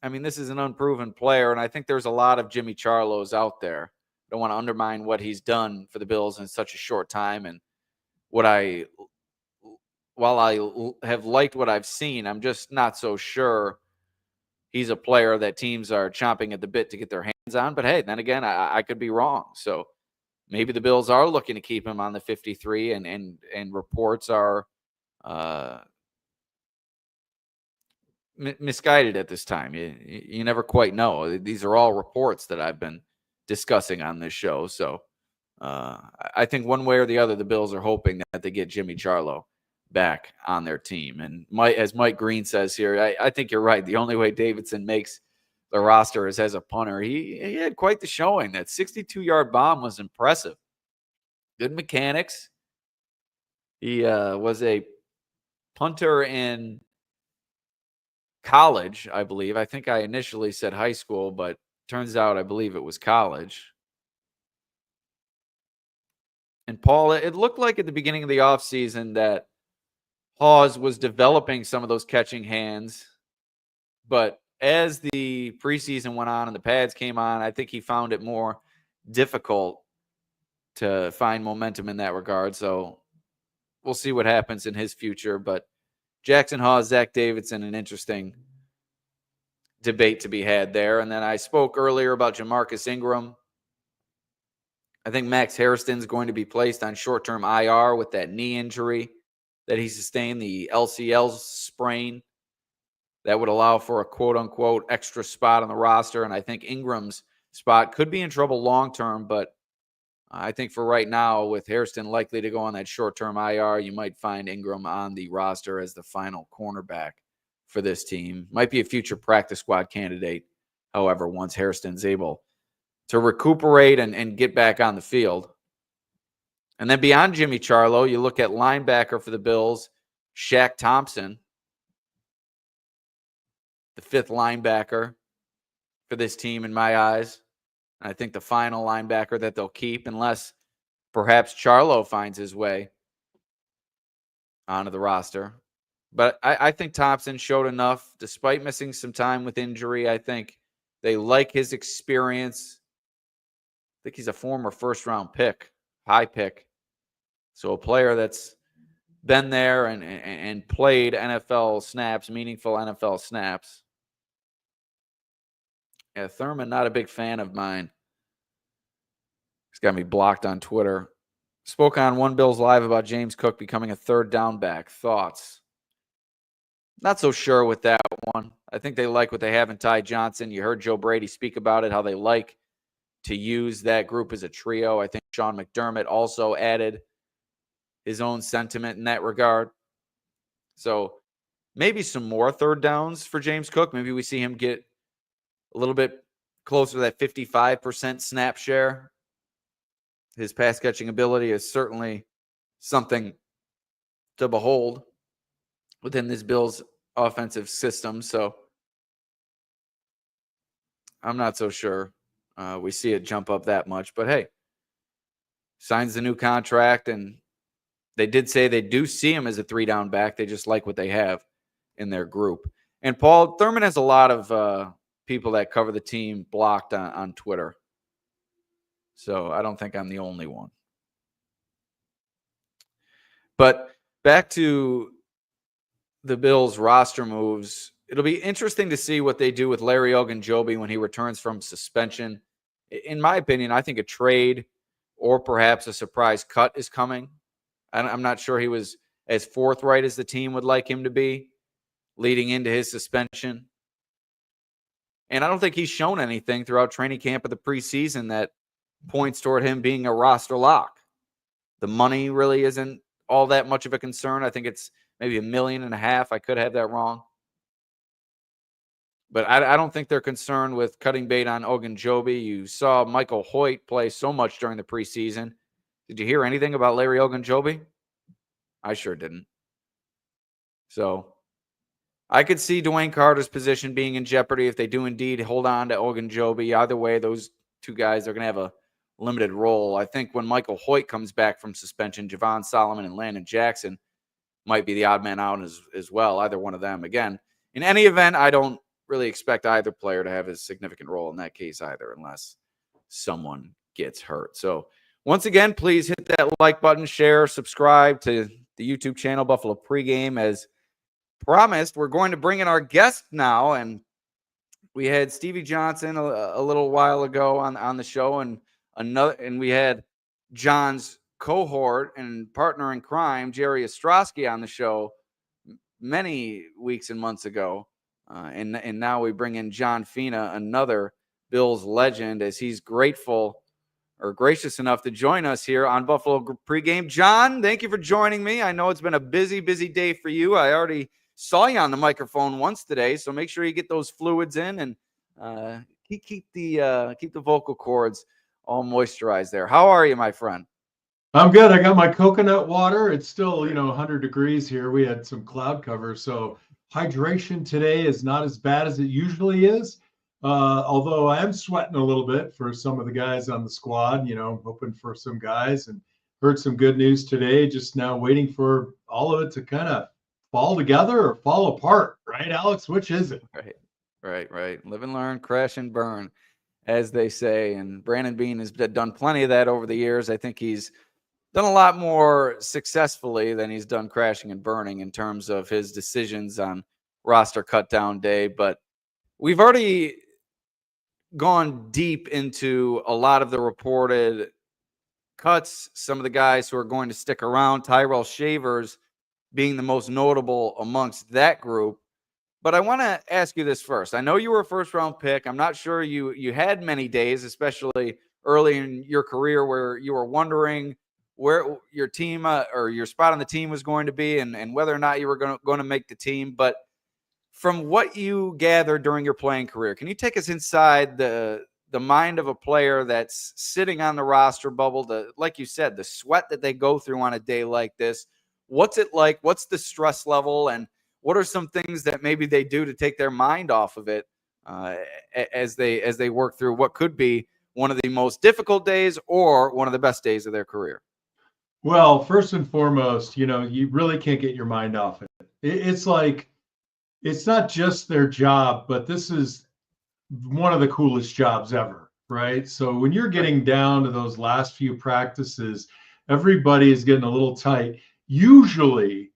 B: I mean, this is an unproven player, and I think there's a lot of Jimmy Charlos out there. I don't want to undermine what he's done for the Bills in such a short time and what I while I have liked what I've seen, I'm just not so sure he's a player that teams are chomping at the bit to get their hands on. But hey, then again, I could be wrong. So maybe the Bills are looking to keep him on the 53, and reports are misguided at this time. You never quite know. These are all reports that I've been discussing on this show. So I think one way or the other, the Bills are hoping that they get Jimmy Charlo back on their team. And as Mike Green says here, I think you're right. The only way Davidson makes the roster is as a punter. He had quite the showing. That 62-yard bomb was impressive. Good mechanics. He was a punter in college, I believe. I think I initially said high school, but turns out I believe it was college. And Paul, it looked like at the beginning of the offseason that Hawes was developing some of those catching hands. But as the preseason went on and the pads came on, I think he found it more difficult to find momentum in that regard. So we'll see what happens in his future. But Jackson Hawes, Zach Davidson, an interesting debate to be had there. And then I spoke earlier about Jamarcus Ingram. I think Max Hairston's going to be placed on short-term IR with that knee injury that he sustained, the LCL sprain. That would allow for a quote-unquote extra spot on the roster. And I think Ingram's spot could be in trouble long-term, but I think for right now, with Hairston likely to go on that short-term IR, you might find Ingram on the roster as the final cornerback for this team. Might be a future practice squad candidate, however, once Hairston's able to recuperate and get back on the field. And then beyond Jimmy Charlo, you look at linebacker for the Bills, Shaq Thompson, the fifth linebacker for this team in my eyes. And I think the final linebacker that they'll keep, unless perhaps Charlo finds his way onto the roster. But I think Thompson showed enough, despite missing some time with injury. I think they like his experience. I think he's a former first-round pick, high pick. So a player that's been there and played NFL snaps, meaningful NFL snaps. Yeah, Thurman, not a big fan of mine. He's got me blocked on Twitter. Spoke on One Bills Live about James Cook becoming a third down back. Thoughts? Not so sure with that one. I think they like what they have in Ty Johnson. You heard Joe Brady speak about it, how they like to use that group as a trio. I think Sean McDermott also added his own sentiment in that regard. So maybe some more third downs for James Cook. Maybe we see him get a little bit closer to that 55% snap share. His pass catching ability is certainly something to behold within this Bills offensive system. So I'm not so sure we see it jump up that much. But hey, signs the new contract, and they did say they do see him as a three-down back. They just like what they have in their group. And Paul, Thurman has a lot of people that cover the team blocked on Twitter. So I don't think I'm the only one. But back to the Bills roster moves. It'll be interesting to see what they do with Larry Ogunjobi when he returns from suspension. In my opinion, I think a trade or perhaps a surprise cut is coming. I'm not sure he was as forthright as the team would like him to be leading into his suspension. And I don't think he's shown anything throughout training camp of the preseason that points toward him being a roster lock. The money really isn't all that much of a concern. I think it's maybe $1.5 million. I could have that wrong. But I don't think they're concerned with cutting bait on Ogunjobi. You saw Michael Hoyt play so much during the preseason. Did you hear anything about Larry Ogunjobi? I sure didn't. So I could see Dwayne Carter's position being in jeopardy if they do indeed hold on to Ogunjobi. Either way, those two guys are going to have a limited role. I think when Michael Hoyt comes back from suspension, Javon Solomon and Landon Jackson might be the odd man out as well, either one of them. Again, in any event, I don't really expect either player to have a significant role in that case either, unless someone gets hurt. So once again, please hit that like button, share, subscribe to the YouTube channel, Buffalo Pregame. As promised, we're going to bring in our guest now, and we had Stevie Johnson a little while ago on the show, and we had John's cohort and partner in crime, Jerry Ostrowski, on the show many weeks and months ago. And now we bring in John Fina, another Bills legend, as he's gracious enough to join us here on Buffalo Pregame. John, thank you for joining me. I know it's been a busy day for you. I already saw you on the microphone once today, so make sure you get those fluids in and keep the vocal cords all moisturized there. How are you, my friend?
C: I'm good. I got my coconut water. It's still, 100 degrees here. We had some cloud cover, so hydration today is not as bad as it usually is. Although I am sweating a little bit for some of the guys on the squad, hoping for some guys, and heard some good news today. Just now waiting for all of it to kind of fall together or fall apart, right, Alex? Which is it?
B: Right. Live and learn, crash and burn, as they say. And Brandon Beane has done plenty of that over the years. I think he's done a lot more successfully than he's done crashing and burning in terms of his decisions on roster cutdown day. But we've already gone deep into a lot of the reported cuts, some of the guys who are going to stick around, Tyrell Shavers being the most notable amongst that group. But I want to ask you this first. I know you were a first-round pick. I'm not sure you had many days, especially early in your career, where you were wondering where your team or your spot on the team was going to be and whether or not you were going to make the team. But from what you gathered during your playing career, can you take us inside the mind of a player that's sitting on the roster bubble, like you said, the sweat that they go through on a day like this? What's it like? What's the stress level? And what are some things that maybe they do to take their mind off of it as they work through what could be one of the most difficult days or one of the best days of their career?
C: Well, first and foremost, you really can't get your mind off it. It's like, it's not just their job, but this is one of the coolest jobs ever, right? So when you're getting down to those last few practices, everybody is getting a little tight. Usually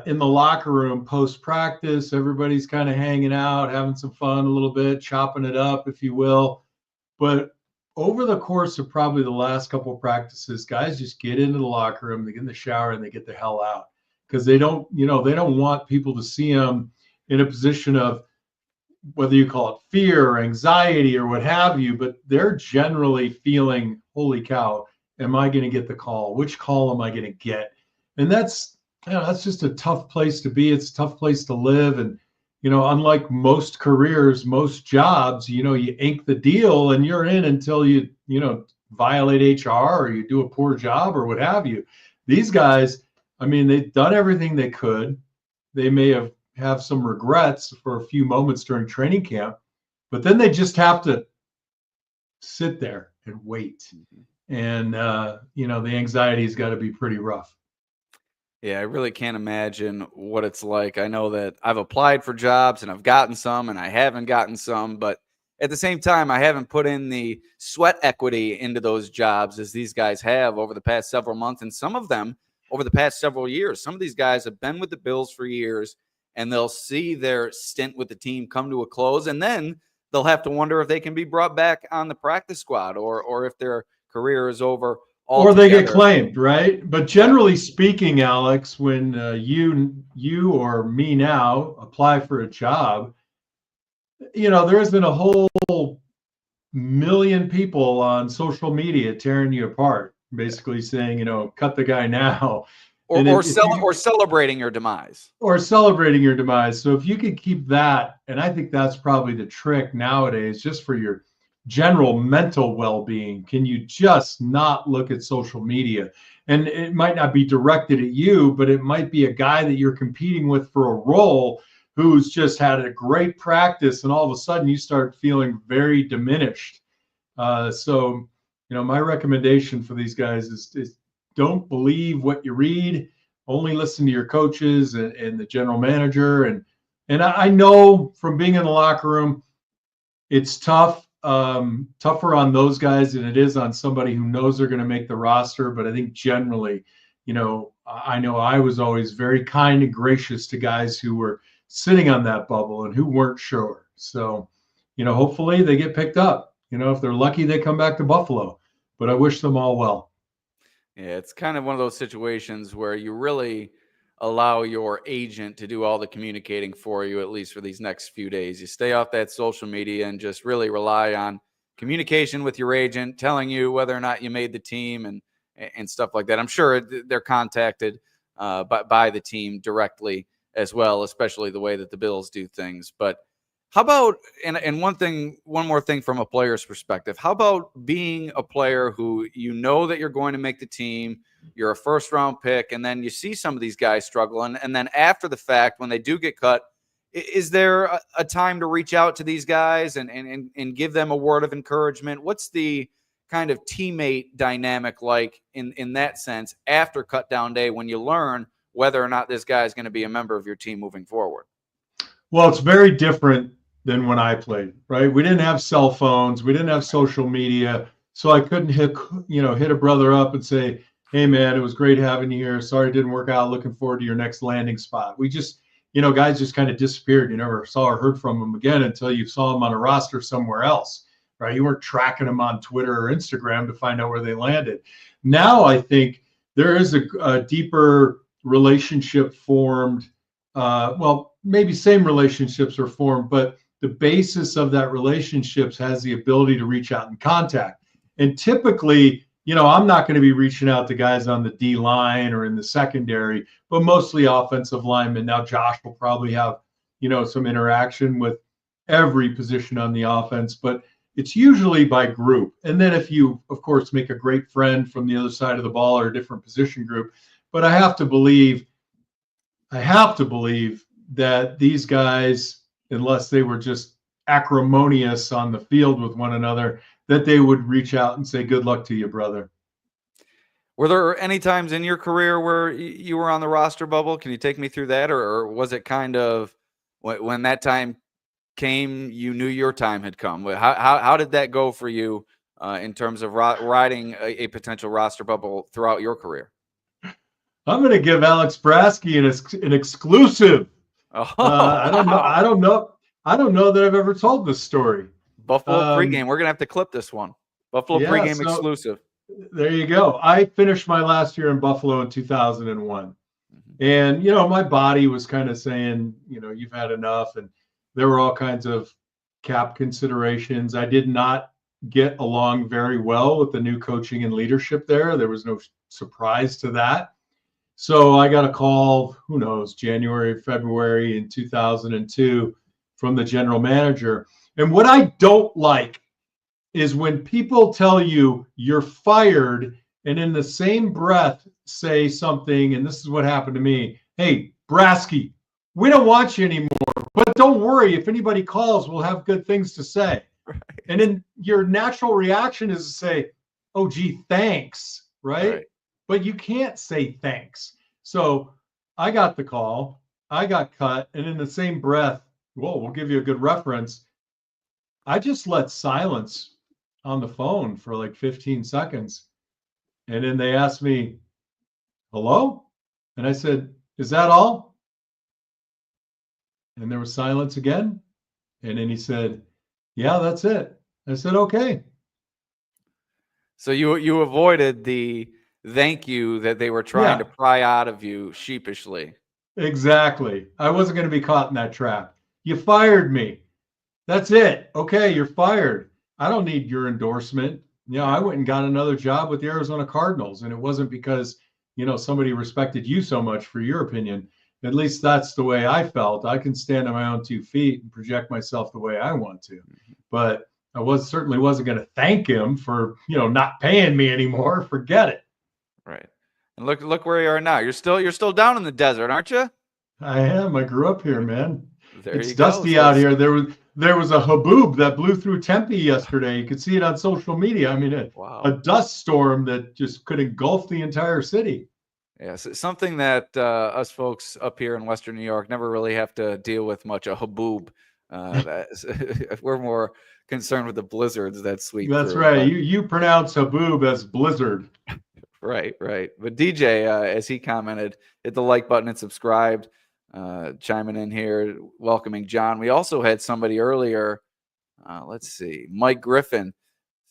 C: in the locker room post-practice, everybody's kind of hanging out, having some fun a little bit, chopping it up, if you will. But over the course of probably the last couple of practices, guys just get into the locker room, they get in the shower, and they get the hell out, because they don't want people to see them in a position of, whether you call it fear or anxiety or what have you, but they're generally feeling, holy cow, am I going to get the call? Which call am I going to get? And that's just a tough place to be. It's a tough place to live. And, unlike most careers, most jobs, you ink the deal and you're in until you violate HR or you do a poor job or what have you. These guys, they've done everything they could. They may have some regrets for a few moments during training camp, but then they just have to sit there and wait. And, the anxiety's got to be pretty rough.
B: Yeah, I really can't imagine what it's like. I know that I've applied for jobs and I've gotten some and I haven't gotten some, but at the same time, I haven't put in the sweat equity into those jobs as these guys have over the past several months, and some of them over the past several years. Some of these guys have been with the Bills for years, and they'll see their stint with the team come to a close, and then they'll have to wonder if they can be brought back on the practice squad or if their career is over altogether.
C: Or they get claimed, right? But generally speaking, Alex, when you or me now apply for a job, there isn't a whole million people on social media tearing you apart, basically saying, cut the guy now.
B: Or celebrating your demise.
C: Or celebrating your demise. So if you could keep that, and I think that's probably the trick nowadays, just for your general mental well-being, can you just not look at social media? And it might not be directed at you, but it might be a guy that you're competing with for a role who's just had a great practice, and all of a sudden you start feeling very diminished. So my recommendation for these guys is don't believe what you read. Only listen to your coaches and the general manager. And I know from being in the locker room, it's tough. Tougher on those guys than it is on somebody who knows they're going to make the roster. But I think generally, I know I was always very kind and gracious to guys who were sitting on that bubble and who weren't sure. So, hopefully they get picked up. If they're lucky, they come back to Buffalo. But I wish them all well.
B: Yeah, it's kind of one of those situations where you really allow your agent to do all the communicating for you, at least for these next few days. You stay off that social media and just really rely on communication with your agent, telling you whether or not you made the team and stuff like that. I'm sure they're contacted by the team directly as well, especially the way that the Bills do things. But how about, and one more thing from a player's perspective, how about being a player who that you're going to make the team, you're a first-round pick, and then you see some of these guys struggle, and then after the fact, when they do get cut, is there a time to reach out to these guys and give them a word of encouragement? What's the kind of teammate dynamic like in that sense after Cutdown Day when you learn whether or not this guy is going to be a member of your team moving forward?
C: Well, it's very different than when I played, right? We didn't have cell phones. We didn't have social media. So I couldn't hit a brother up and say, hey, man, it was great having you here. Sorry it didn't work out. Looking forward to your next landing spot. We just, guys just kind of disappeared. You never saw or heard from them again until you saw them on a roster somewhere else, right? You weren't tracking them on Twitter or Instagram to find out where they landed. Now I think there is a deeper relationship formed. Maybe same relationships are formed, but the basis of that relationships has the ability to reach out and contact. And typically, I'm not going to be reaching out to guys on the D line or in the secondary, but mostly offensive linemen. Now, Josh will probably have, some interaction with every position on the offense, but it's usually by group. And then if you, of course, make a great friend from the other side of the ball or a different position group, but I have to believe that these guys, unless they were just acrimonious on the field with one another, that they would reach out and say, good luck to you, brother.
B: Were there any times in your career where you were on the roster bubble? Can you take me through that? Or was it kind of when that time came, you knew your time had come? How did that go for you in terms of riding a potential roster bubble throughout your career?
C: I'm going to give Alex Brasky an exclusive. I don't know that I've ever told this story.
B: Buffalo Pregame. We're going to have to clip this one. Buffalo Pregame exclusive.
C: There you go. I finished my last year in Buffalo in 2001. And, my body was kind of saying, you've had enough. And there were all kinds of cap considerations. I did not get along very well with the new coaching and leadership there. There was no surprise to that. So I got a call, who knows, January, February in 2002 from the general manager. And what I don't like is when people tell you you're fired and in the same breath say something, and this is what happened to me. Hey, Brasky, we don't want you anymore, but don't worry. If anybody calls, we'll have good things to say. Right. And then your natural reaction is to say, oh, gee, thanks, right? But you can't say thanks. So I got the call, I got cut, and in the same breath, we'll give you a good reference. I just let silence on the phone for like 15 seconds. And then they asked me, hello? And I said, is that all? And there was silence again. And then he said, yeah, that's it. I said, okay.
B: So you avoided the thank you that they were trying to pry out of you sheepishly.
C: Exactly. I wasn't going to be caught in that trap. You fired me. That's it. Okay, you're fired. I don't need your endorsement. I went and got another job with the Arizona Cardinals, and it wasn't because, somebody respected you so much for your opinion. At least that's the way I felt. I can stand on my own 2 feet and project myself the way I want to. But I certainly wasn't going to thank him for, not paying me anymore. Forget it.
B: Right. And look where you are now. You're still down in the desert, aren't you?
C: I am. I grew up here, man.
B: It's
C: dusty out here. There was a haboob that blew through Tempe yesterday. You could see it on social media. I mean, a dust storm that just could engulf the entire city.
B: Yes, it's something that us folks up here in Western New York never really have to deal with much. A haboob. We're more concerned with the blizzards that sweep.
C: That's
B: through,
C: right. You pronounce haboob as blizzard.
B: Right. But DJ, as he commented, hit the like button and subscribed, chiming in here, welcoming John. We also had somebody earlier, let's see, Mike Griffin,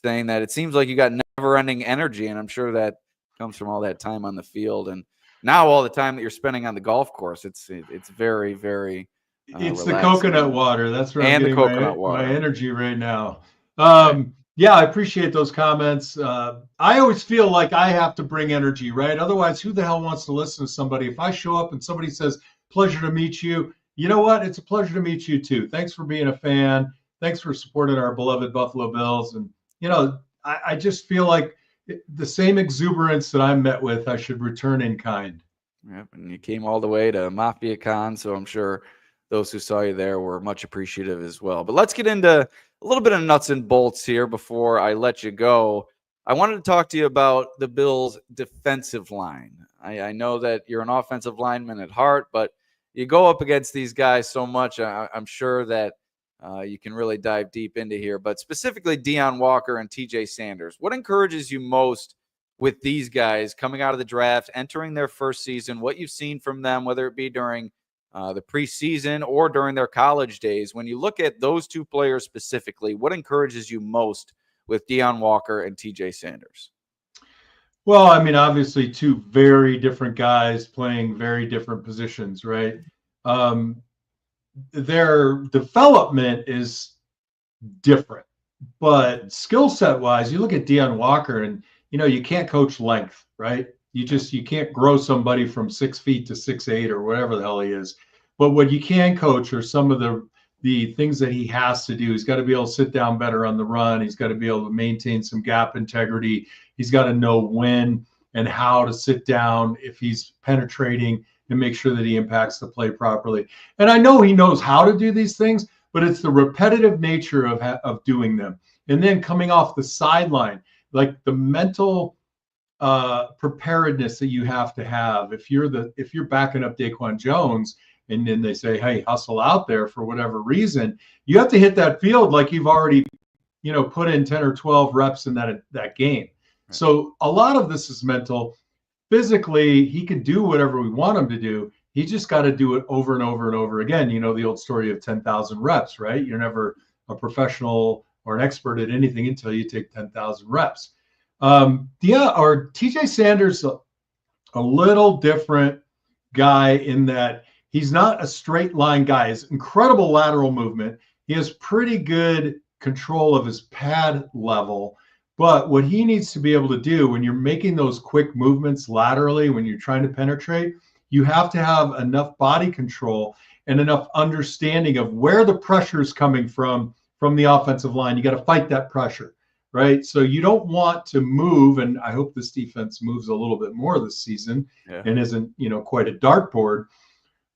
B: saying that it seems like you got never-ending energy, and I'm sure that comes from all that time on the field, and now all the time that you're spending on the golf course. It's very, very
C: It's the
B: relaxing.
C: coconut water. That's where I'm
B: And the
C: getting
B: coconut
C: my
B: water.
C: energy right now.
B: Right.
C: Yeah, I appreciate those comments. I always feel like I have to bring energy, right? Otherwise, who the hell wants to listen to somebody? If I show up and somebody says, pleasure to meet you, you know what? It's a pleasure to meet you too. Thanks for being a fan. Thanks for supporting our beloved Buffalo Bills. And, I just feel like the same exuberance that I'm met with, I should return in kind.
B: Yep, and you came all the way to Mafia Con, so I'm sure those who saw you there were much appreciative as well. But let's get into a little bit of nuts and bolts here before I let you go. I wanted to talk to you about the Bills' defensive line. I know that you're an offensive lineman at heart, but you go up against these guys so much, I'm sure that you can really dive deep into here. But specifically, Deon Walker and TJ Sanders. What encourages you most with these guys coming out of the draft, entering their first season, what you've seen from them, whether it be during the preseason or during their college days? When you look at those two players specifically, what encourages you most with Deon Walker and TJ Sanders?
C: Well, I mean, obviously, two very different guys playing very different positions, right? Their development is different, but skill set wise, you look at Deon Walker and, you can't coach length, right? You can't grow somebody from 6 feet to 6'8" or whatever the hell he is. But what you can coach are some of the things that he has to do. He's got to be able to sit down better on the run. He's got to be able to maintain some gap integrity. He's got to know when and how to sit down if he's penetrating and make sure that he impacts the play properly. And I know he knows how to do these things, but it's the repetitive nature of doing them. And then coming off the sideline, like the mental preparedness that you have to have. If you're backing up Daquan Jones and then they say, hey, hustle out there for whatever reason, you have to hit that field like you've already, put in 10 or 12 reps in that game. Right. So a lot of this is mental. Physically, he can do whatever we want him to do. He just got to do it over and over and over again. The old story of 10,000 reps, right? You're never a professional or an expert at anything until you take 10,000 reps. TJ Sanders, a little different guy in that he's not a straight line guy. His incredible lateral movement. He has pretty good control of his pad level. But what he needs to be able to do when you're making those quick movements laterally, when you're trying to penetrate, you have to have enough body control and enough understanding of where the pressure is coming from the offensive line. You got to fight that pressure, right? So you don't want to move, and I hope this defense moves a little bit more this season and isn't, quite a dartboard.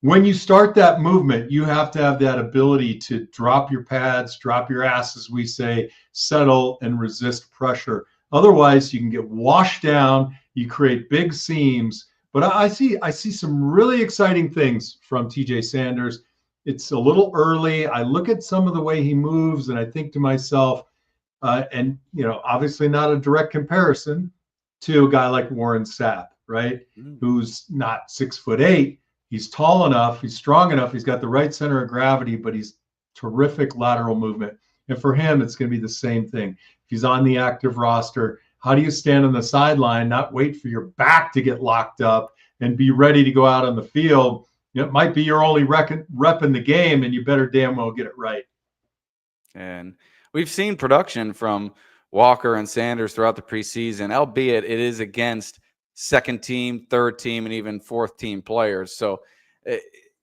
C: When you start that movement, you have to have that ability to drop your pads, drop your ass, as we say, settle and resist pressure. Otherwise, you can get washed down. You create big seams. But I see some really exciting things from TJ Sanders. It's a little early. I look at some of the way he moves, and I think to myself, obviously not a direct comparison to a guy like Warren Sapp, right? Who's not 6'8". He's tall enough, he's strong enough, he's got the right center of gravity, but he's terrific lateral movement. And for him, it's going to be the same thing. If he's on the active roster, how do you stand on the sideline, not wait for your back to get locked up and be ready to go out on the field? It might be your only rep in the game, and you better damn well get it right.
B: And we've seen production from Walker and Sanders throughout the preseason, albeit it is against second team, third team, and even fourth team players. So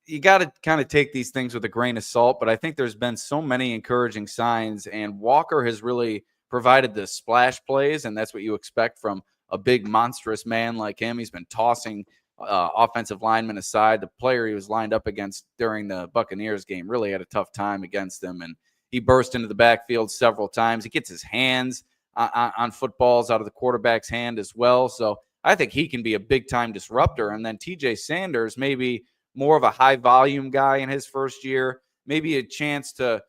B: you got to kind of take these things with a grain of salt, but I think there's been so many encouraging signs, and Walker has really provided the splash plays, and that's what you expect from a big monstrous man like him. He's been tossing offensive linemen aside. The player he was lined up against during the Buccaneers game really had a tough time against them, and he burst into the backfield several times. He gets his hands on footballs out of the quarterback's hand as well. So I think he can be a big-time disruptor. And then TJ Sanders, maybe more of a high-volume guy in his first year, maybe a chance to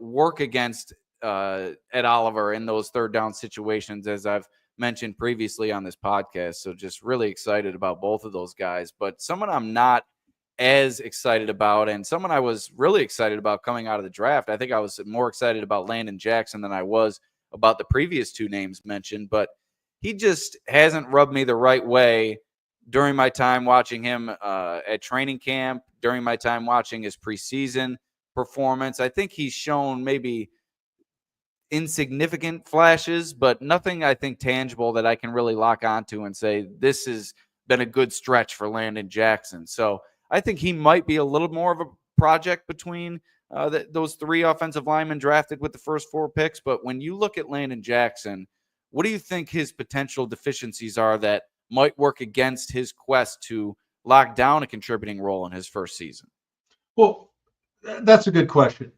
B: work against Ed Oliver in those third down situations, as I've mentioned previously on this podcast. So just really excited about both of those guys. But someone I'm not as excited about, and someone I was really excited about coming out of the draft. I think I was more excited about Landon Jackson than I was about the previous two names mentioned, but he just hasn't rubbed me the right way during my time watching him at training camp, during my time watching his preseason performance. I think he's shown maybe insignificant flashes, but nothing I think tangible that I can really lock onto and say this has been a good stretch for Landon Jackson. So I think he might be a little more of a project between those three offensive linemen drafted with the first 4 picks. But when you look at Landon Jackson, what do you think his potential deficiencies are that might work against his quest to lock down a contributing role in his first season?
C: Well, that's a good question.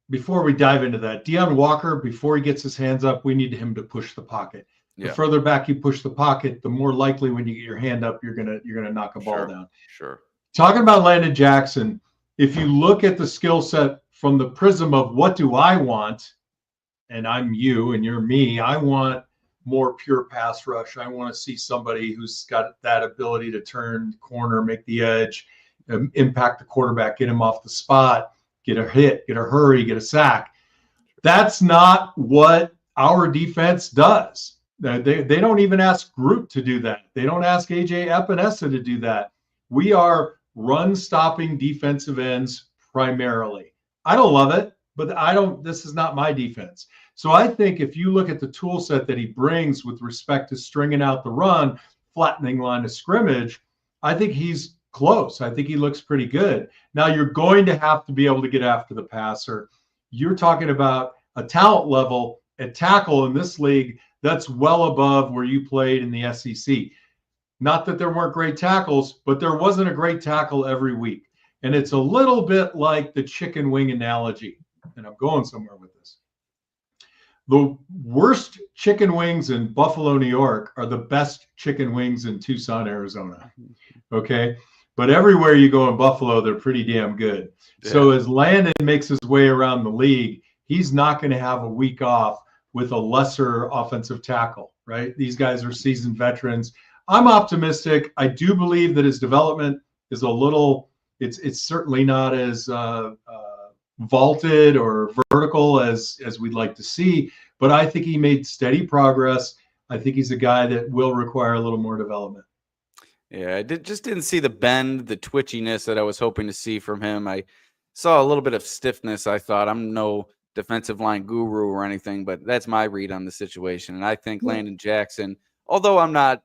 C: Before we dive into that, Deion Walker, before he gets his hands up, we need him to push the pocket. The further back you push the pocket, the more likely when you get your hand up, you're gonna knock a ball down.
B: Sure.
C: Talking about Landon Jackson, if you look at the skill set from the prism of what do I want, and I'm you and you're me, I want more pure pass rush. I want to see somebody who's got that ability to turn corner, make the edge, impact the quarterback, get him off the spot, get a hit, get a hurry, get a sack. That's not what our defense does. They don't even ask Groot to do that. They don't ask AJ Epinesa to do that. We are run-stopping defensive ends primarily. I don't love it, but this is not my defense. So I think if you look at the tool set that he brings with respect to stringing out the run, flattening line of scrimmage, I think he's close. I think he looks pretty good. Now you're going to have to be able to get after the passer. You're talking about a talent level at tackle in this league that's well above where you played in the SEC. Not that there weren't great tackles, but there wasn't a great tackle every week. And it's a little bit like the chicken wing analogy. And I'm going somewhere with this. The worst chicken wings in Buffalo, New York are the best chicken wings in Tucson, Arizona. Okay? But everywhere you go in Buffalo, they're pretty damn good. Yeah. So as Landon makes his way around the league, he's not going to have a week off with a lesser offensive tackle, right? These guys are seasoned veterans. I'm optimistic. I do believe that his development is a little, it's certainly not as vaulted or vertical as we'd like to see, but I think he made steady progress. I think he's a guy that will require a little more development.
B: Yeah, I just didn't see the bend, the twitchiness that I was hoping to see from him. I saw a little bit of stiffness. I thought I'm no defensive line guru or anything, but that's my read on the situation. And I think Landon Jackson, although I'm not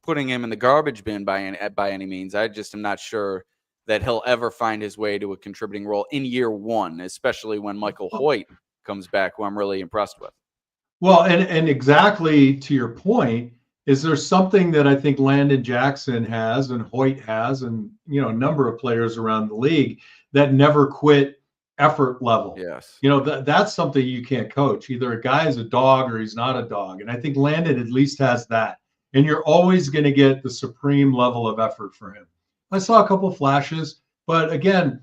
B: putting him in the garbage bin by any means, I just am not sure that he'll ever find his way to a contributing role in year one, especially when Michael Hoyt comes back, who I'm really impressed with.
C: Well, and exactly to your point, is there something that I think Landon Jackson has and Hoyt has and, a number of players around the league that never quit effort level.
B: Yes.
C: That's something you can't coach. Either a guy is a dog or he's not a dog. And I think Landon at least has that. And you're always going to get the supreme level of effort for him. I saw a couple of flashes, but again,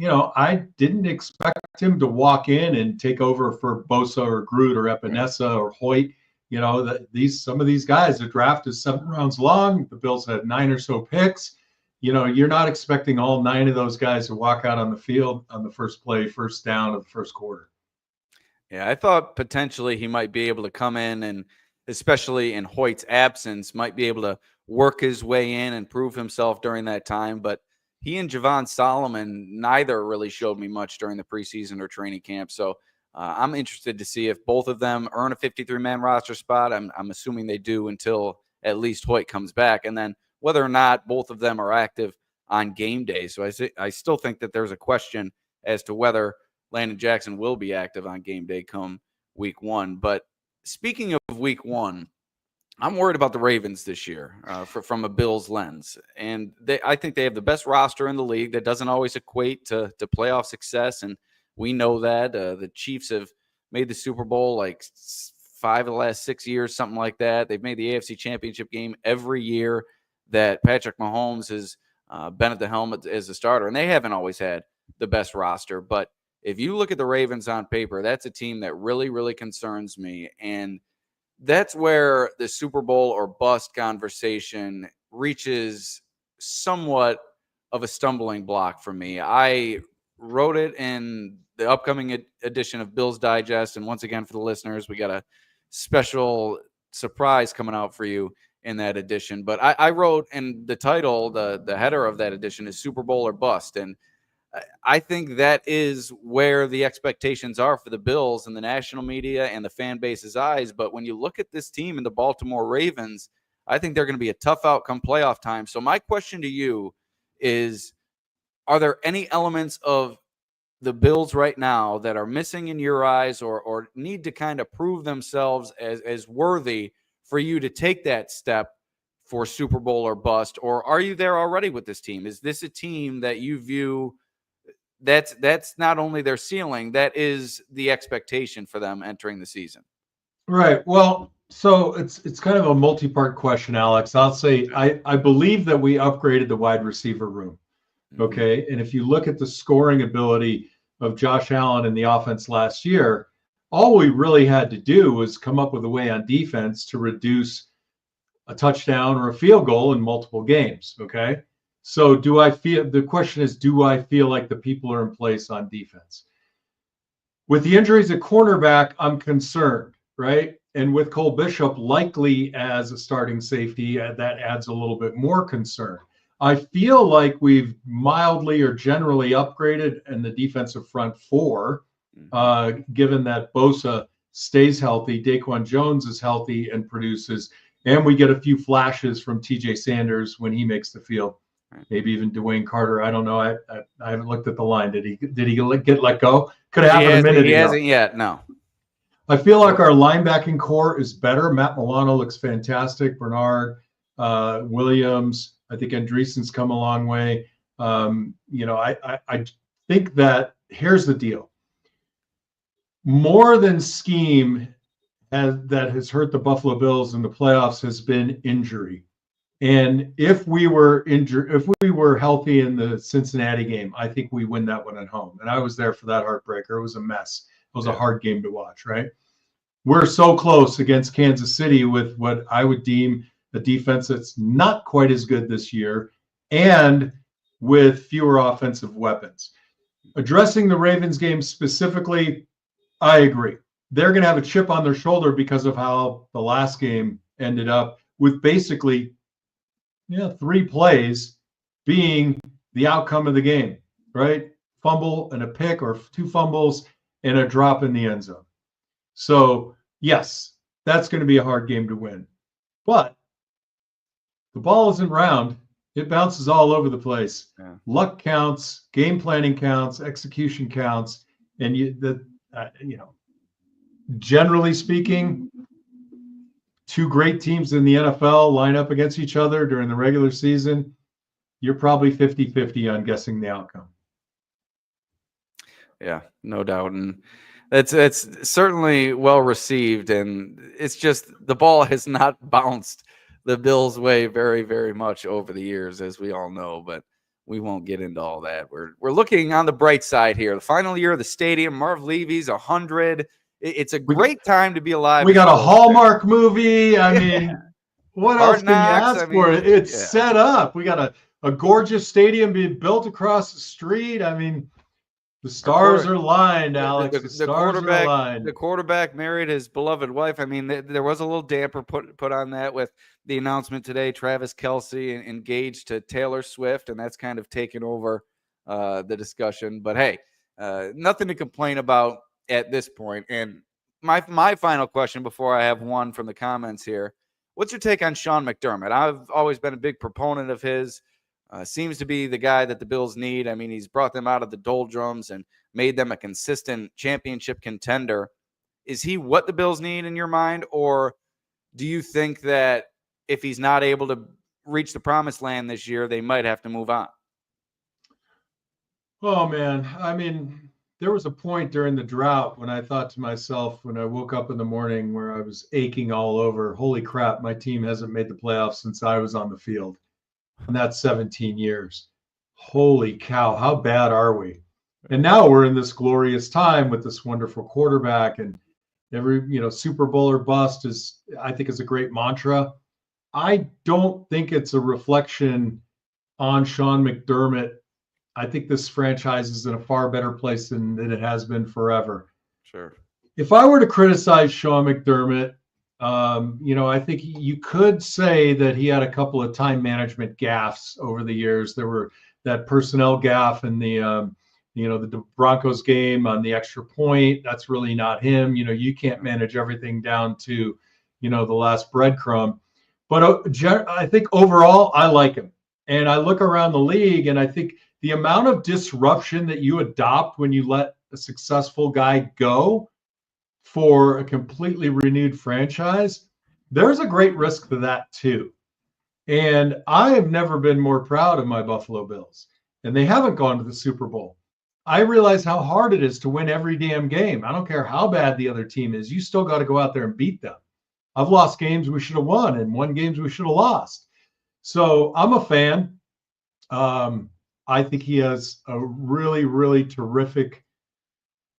C: I didn't expect him to walk in and take over for Bosa or Groot or Epinesa or Hoyt. Some of these guys, the draft is 7 rounds long. The Bills had 9 or so picks. You're not expecting all 9 of those guys to walk out on the field on the first play, first down of the first quarter.
B: Yeah, I thought potentially he might be able to come in and, especially in Hoyt's absence, might be able to work his way in and prove himself during that time. But he and Javon Solomon, neither really showed me much during the preseason or training camp. So I'm interested to see if both of them earn a 53-man roster spot. I'm assuming they do until at least Hoyt comes back. And then whether or not both of them are active on game day. So I still think that there's a question as to whether Landon Jackson will be active on game day come week 1. But speaking of week 1, I'm worried about the Ravens this year from a Bills lens. And I think they have the best roster in the league. That doesn't always equate to playoff success. And we know that. The Chiefs have made the Super Bowl like 5 of the last 6 years, something like that. They've made the AFC Championship game every year that Patrick Mahomes has been at the helm as a starter. And they haven't always had the best roster. But if you look at the Ravens on paper, that's a team that really, really concerns me. And that's where the Super Bowl or bust conversation reaches somewhat of a stumbling block for me. I wrote it in the upcoming edition of Bills Digest. And once again, for the listeners, we got a special surprise coming out for you in that edition. But I wrote, and the title, the header of that edition is Super Bowl or Bust. And I think that is where the expectations are for the Bills and the national media and the fan base's eyes. But when you look at this team and the Baltimore Ravens, I think they're going to be a tough outcome playoff time. So my question to you is, are there any elements of the Bills right now that are missing in your eyes or need to kind of prove themselves as worthy for you to take that step for Super Bowl or bust? Or are you there already with this team? Is this a team that you view that's not only their ceiling, that is the expectation for them entering the season?
C: Right. Well, so it's kind of a multi-part question, Alex. I'll say I believe that we upgraded the wide receiver room. Okay. And if you look at the scoring ability of Josh Allen in the offense last year, all we really had to do was come up with a way on defense to reduce a touchdown or a field goal in multiple games. Okay. So the question is, do I feel like the people are in place on defense? With the injuries at cornerback, I'm concerned, right? And with Cole Bishop likely as a starting safety, that adds a little bit more concern. I feel like we've mildly or generally upgraded in the defensive front four, given that Bosa stays healthy, Daquan Jones is healthy and produces, and we get a few flashes from TJ Sanders when he makes the field. Maybe even Dwayne Carter. I don't know. I haven't looked at the line. Did he get let go? Could have happened a minute ago.
B: He hasn't yet. No.
C: I feel like our linebacking core is better. Matt Milano looks fantastic. Bernard Williams. I think Andreessen's come a long way. I think that here's the deal. More than scheme that has hurt the Buffalo Bills in the playoffs has been injury. And if we were healthy in the Cincinnati game, I think we win that one at home. And I was there for that heartbreaker. It was a mess. It was a hard game to watch, right? We're so close against Kansas City with what I would deem a defense that's not quite as good this year and with fewer offensive weapons. Addressing the Ravens game specifically, I agree. They're going to have a chip on their shoulder because of how the last game ended up, with basically 3 plays being the outcome of the game, right? Fumble and a pick, or 2 fumbles and a drop in the end zone. So, yes, that's going to be a hard game to win. But the ball isn't round. It bounces all over the place. Yeah. Luck counts, game planning counts, execution counts, and generally speaking, 2 great teams in the NFL line up against each other during the regular season, you're probably 50-50 on guessing the outcome.
B: Yeah, no doubt. And it's certainly well received. And it's just the ball has not bounced the Bills' way very, very much over the years, as we all know. But we won't get into all that. We're looking on the bright side here. The final year of the stadium, Marv Levy's 100. It's a great time to be alive.
C: We got a Hallmark movie. I mean, what else can you ask for? It's set up. We got a gorgeous stadium being built across the street. I mean, the stars are lined, Alex. The stars are lined.
B: The quarterback married his beloved wife. I mean, there was a little damper put on that with the announcement today. Travis Kelce engaged to Taylor Swift, and that's kind of taken over the discussion. But hey, nothing to complain about at this point. And my final question before I have one from the comments here, what's your take on Sean McDermott? I've always been a big proponent of his. Seems to be the guy that the Bills need. I mean, he's brought them out of the doldrums and made them a consistent championship contender. Is he what the Bills need in your mind? Or do you think that if he's not able to reach the promised land this year, they might have to move on?
C: Oh, man. I mean, there was a point during the drought when I thought to myself, when I woke up in the morning, where I was aching all over, holy crap, my team hasn't made the playoffs since I was on the field. And that's 17 years. Holy cow, how bad are we? And now we're in this glorious time with this wonderful quarterback. And Super Bowl or bust I think is a great mantra. I don't think it's a reflection on Sean McDermott. I think this franchise is in a far better place than it has been forever.
B: Sure.
C: If I were to criticize Sean McDermott, I think you could say that he had a couple of time management gaffes over the years. There were that personnel gaffe in the Broncos game on the extra point. That's really not him. You can't manage everything down to, the last breadcrumb. But I think overall, I like him. And I look around the league, and I think the amount of disruption that you adopt when you let a successful guy go for a completely renewed franchise, there's a great risk to that too. And I have never been more proud of my Buffalo Bills. And they haven't gone to the Super Bowl. I realize how hard it is to win every damn game. I don't care how bad the other team is. You still got to go out there and beat them. I've lost games we should have won and won games we should have lost. So I'm a fan. I think he has a really, really terrific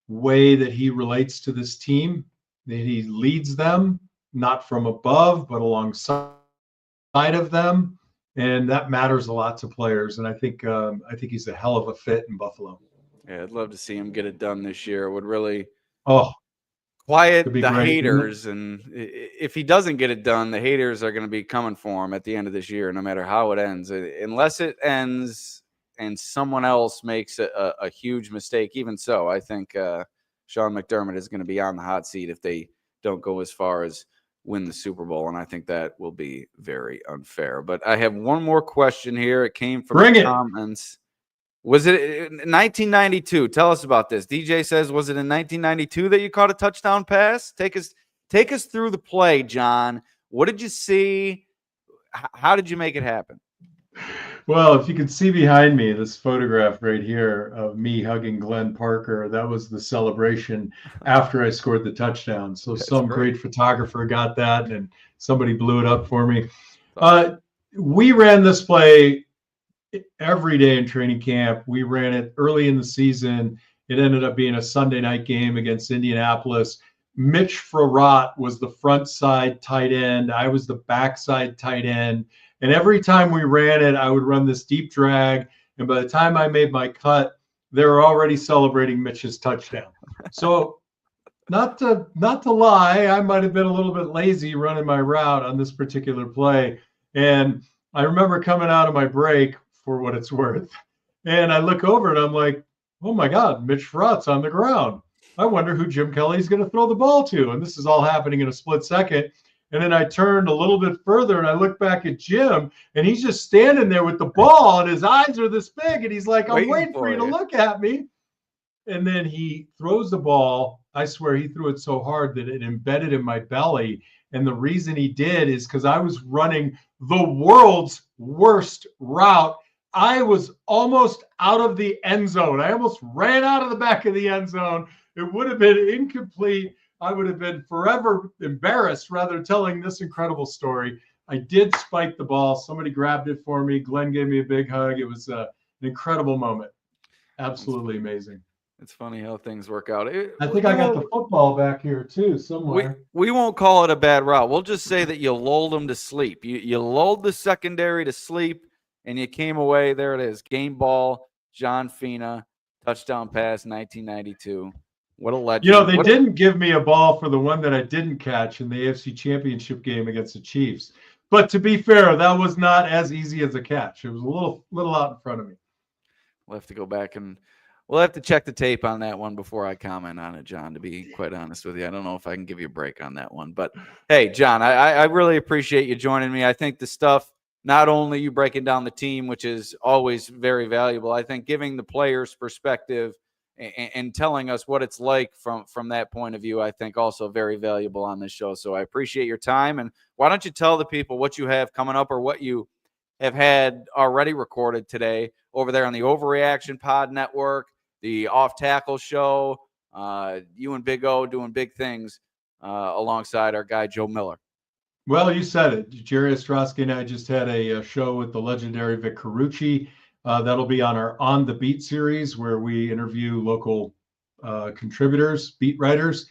C: way that he relates to this team, that he leads them, not from above, but alongside of them. And that matters a lot to players. And I think he's a hell of a fit in Buffalo.
B: Yeah, I'd love to see him get it done this year. It would really
C: quiet
B: the
C: great,
B: haters. And if he doesn't get it done, the haters are going to be coming for him at the end of this year, no matter how it ends. Unless it ends and someone else makes a huge mistake. Even so, I think Sean McDermott is going to be on the hot seat if they don't go as far as win the Super Bowl, and I think that will be very unfair. But I have one more question here. It came from the comments. Was it in 1992? Tell us about this. DJ says, was it in 1992 that you caught a touchdown pass? Take us through the play, John. What did you see? How did you make it happen?
C: Well, if you can see behind me, this photograph right here of me hugging Glenn Parker, that was the celebration after I scored the touchdown. So some great photographer got that, and somebody blew it up for me. We ran this play every day in training camp. We ran it early in the season. It ended up being a Sunday night game against Indianapolis. Mitch Farrat was the front side tight end. I was the backside tight end. And every time we ran it, I would run this deep drag. And by the time I made my cut, they were already celebrating Mitch's touchdown. So not to lie, I might have been a little bit lazy running my route on this particular play. And I remember coming out of my break, for what it's worth, and I look over and I'm like, oh my God, Mitch Farrat's on the ground. I wonder who Jim Kelly's going to throw the ball to. And this is all happening in a split second. And then I turned a little bit further and I look back at Jim, and he's just standing there with the ball, and his eyes are this big. And he's like, I'm waiting for you to look at me. And then he throws the ball. I swear he threw it so hard that it embedded in my belly. And the reason he did is because I was running the world's worst route. I was almost out of the end zone. I almost ran out of the back of the end zone. It would have been incomplete. I would have been forever embarrassed rather telling this incredible story. I did spike the ball. Somebody grabbed it for me. Glenn gave me a big hug. It was an incredible moment. Absolutely amazing.
B: It's funny how things work out.
C: I think I got the football back here too somewhere.
B: We won't call it a bad route. We'll just say that you lulled them to sleep. You lulled the secondary to sleep, and you came away. There it is. Game ball, John Fina, touchdown pass, 1992. What a legend.
C: They didn't give me a ball for the one that I didn't catch in the AFC Championship game against the Chiefs. But to be fair, that was not as easy as a catch. It was a little out in front of me.
B: We'll have to go back and we'll have to check the tape on that one before I comment on it, John, to be quite honest with you. I don't know if I can give you a break on that one. But, hey, John, I really appreciate you joining me. I think the stuff, not only you breaking down the team, which is always very valuable, I think giving the players perspective and telling us what it's like from that point of view, I think also very valuable on this show. So I appreciate your time. And why don't you tell the people what you have coming up or what you have had already recorded today over there on the Overreaction Pod Network, the Off Tackle Show, you and Big O doing big things alongside our guy, Joe Miller.
C: Well, you said it. Jerry Ostrowski and I just had a show with the legendary Vic Carucci. That'll be on our On the Beat series, where we interview local contributors, beat writers.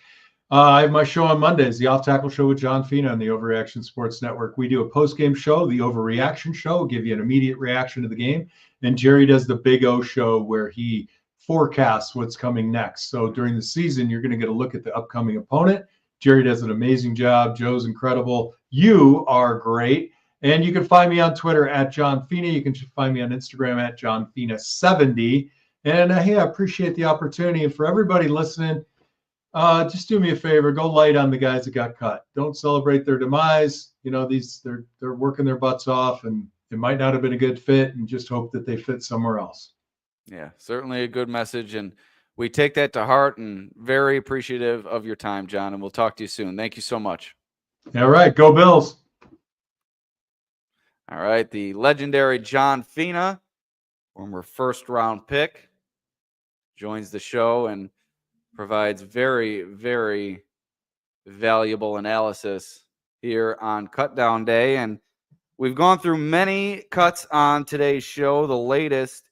C: I have my show on Mondays, the Off Tackle Show with John Fina on the Overreaction Sports Network. We do a post-game show, the Overreaction Show, give you an immediate reaction to the game. And Jerry does the Big O Show where he forecasts what's coming next. So during the season, you're going to get a look at the upcoming opponent. Jerry does an amazing job. Joe's incredible. You are great. And you can find me on Twitter at John Fina. You can find me on Instagram at JohnFina70. And hey, I appreciate the opportunity. And for everybody listening, just do me a favor, go light on the guys that got cut. Don't celebrate their demise. You know, they're working their butts off, and it might not have been a good fit, and just hope that they fit somewhere else.
B: Yeah, certainly a good message, and we take that to heart, and very appreciative of your time, John, and we'll talk to you soon. Thank you so much.
C: All right, go Bills.
B: All right, the legendary John Fina, former first-round pick, joins the show and provides very, very valuable analysis here on Cutdown Day. And we've gone through many cuts on today's show. The latest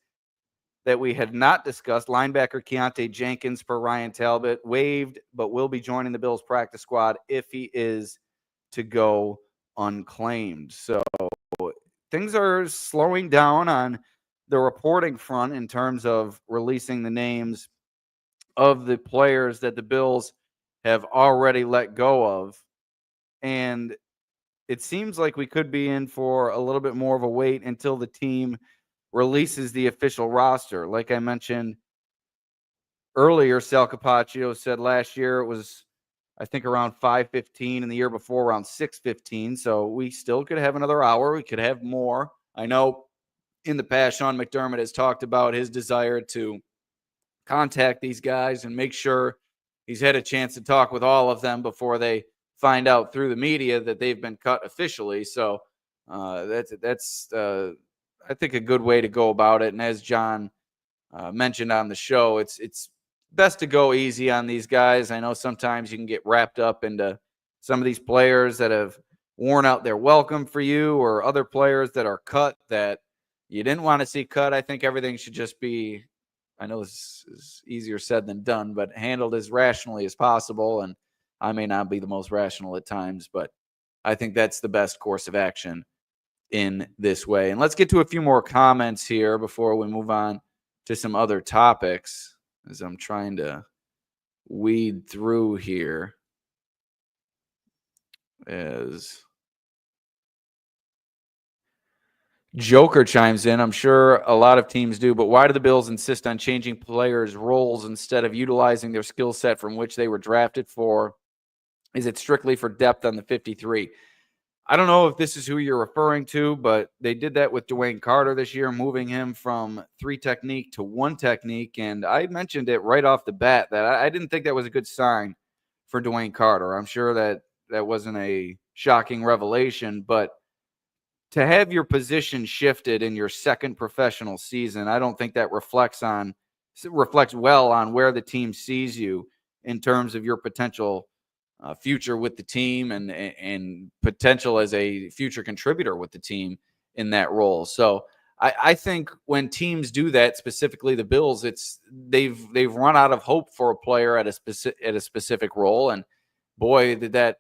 B: that we had not discussed, linebacker Keontae Jenkins per Ryan Talbot, waived, but will be joining the Bills practice squad if he is to go unclaimed. So things are slowing down on the reporting front in terms of releasing the names of the players that the Bills have already let go of. And it seems like we could be in for a little bit more of a wait until the team releases the official roster. Like I mentioned earlier, Sal Capaccio said last year it was, I think, around 5:15, and the year before around 6:15. So we still could have another hour. We could have more. I know in the past, Sean McDermott has talked about his desire to contact these guys and make sure he's had a chance to talk with all of them before they find out through the media that they've been cut officially. So that's I think a good way to go about it. And as John mentioned on the show, it's best to go easy on these guys. I know sometimes you can get wrapped up into some of these players that have worn out their welcome for you, or other players that are cut that you didn't want to see cut. I think everything should just be, I know this is easier said than done, but handled as rationally as possible. And I may not be the most rational at times, but I think that's the best course of action in this way. And let's get to a few more comments here before we move on to some other topics, as I'm trying to weed through here. As Joker chimes in, I'm sure a lot of teams do, but why do the Bills insist on changing players' roles instead of utilizing their skill set from which they were drafted for? Is it strictly for depth on the 53? I don't know if this is who you're referring to, but they did that with Dwayne Carter this year, moving him from 3 technique to 1 technique. And I mentioned it right off the bat that I didn't think that was a good sign for Dwayne Carter. I'm sure that wasn't a shocking revelation, but to have your position shifted in your second professional season, I don't think that reflects well on where the team sees you in terms of your potential future with the team and potential as a future contributor with the team in that role. So I think when teams do that, specifically the Bills, they've run out of hope for a player at a specific role, and boy, did that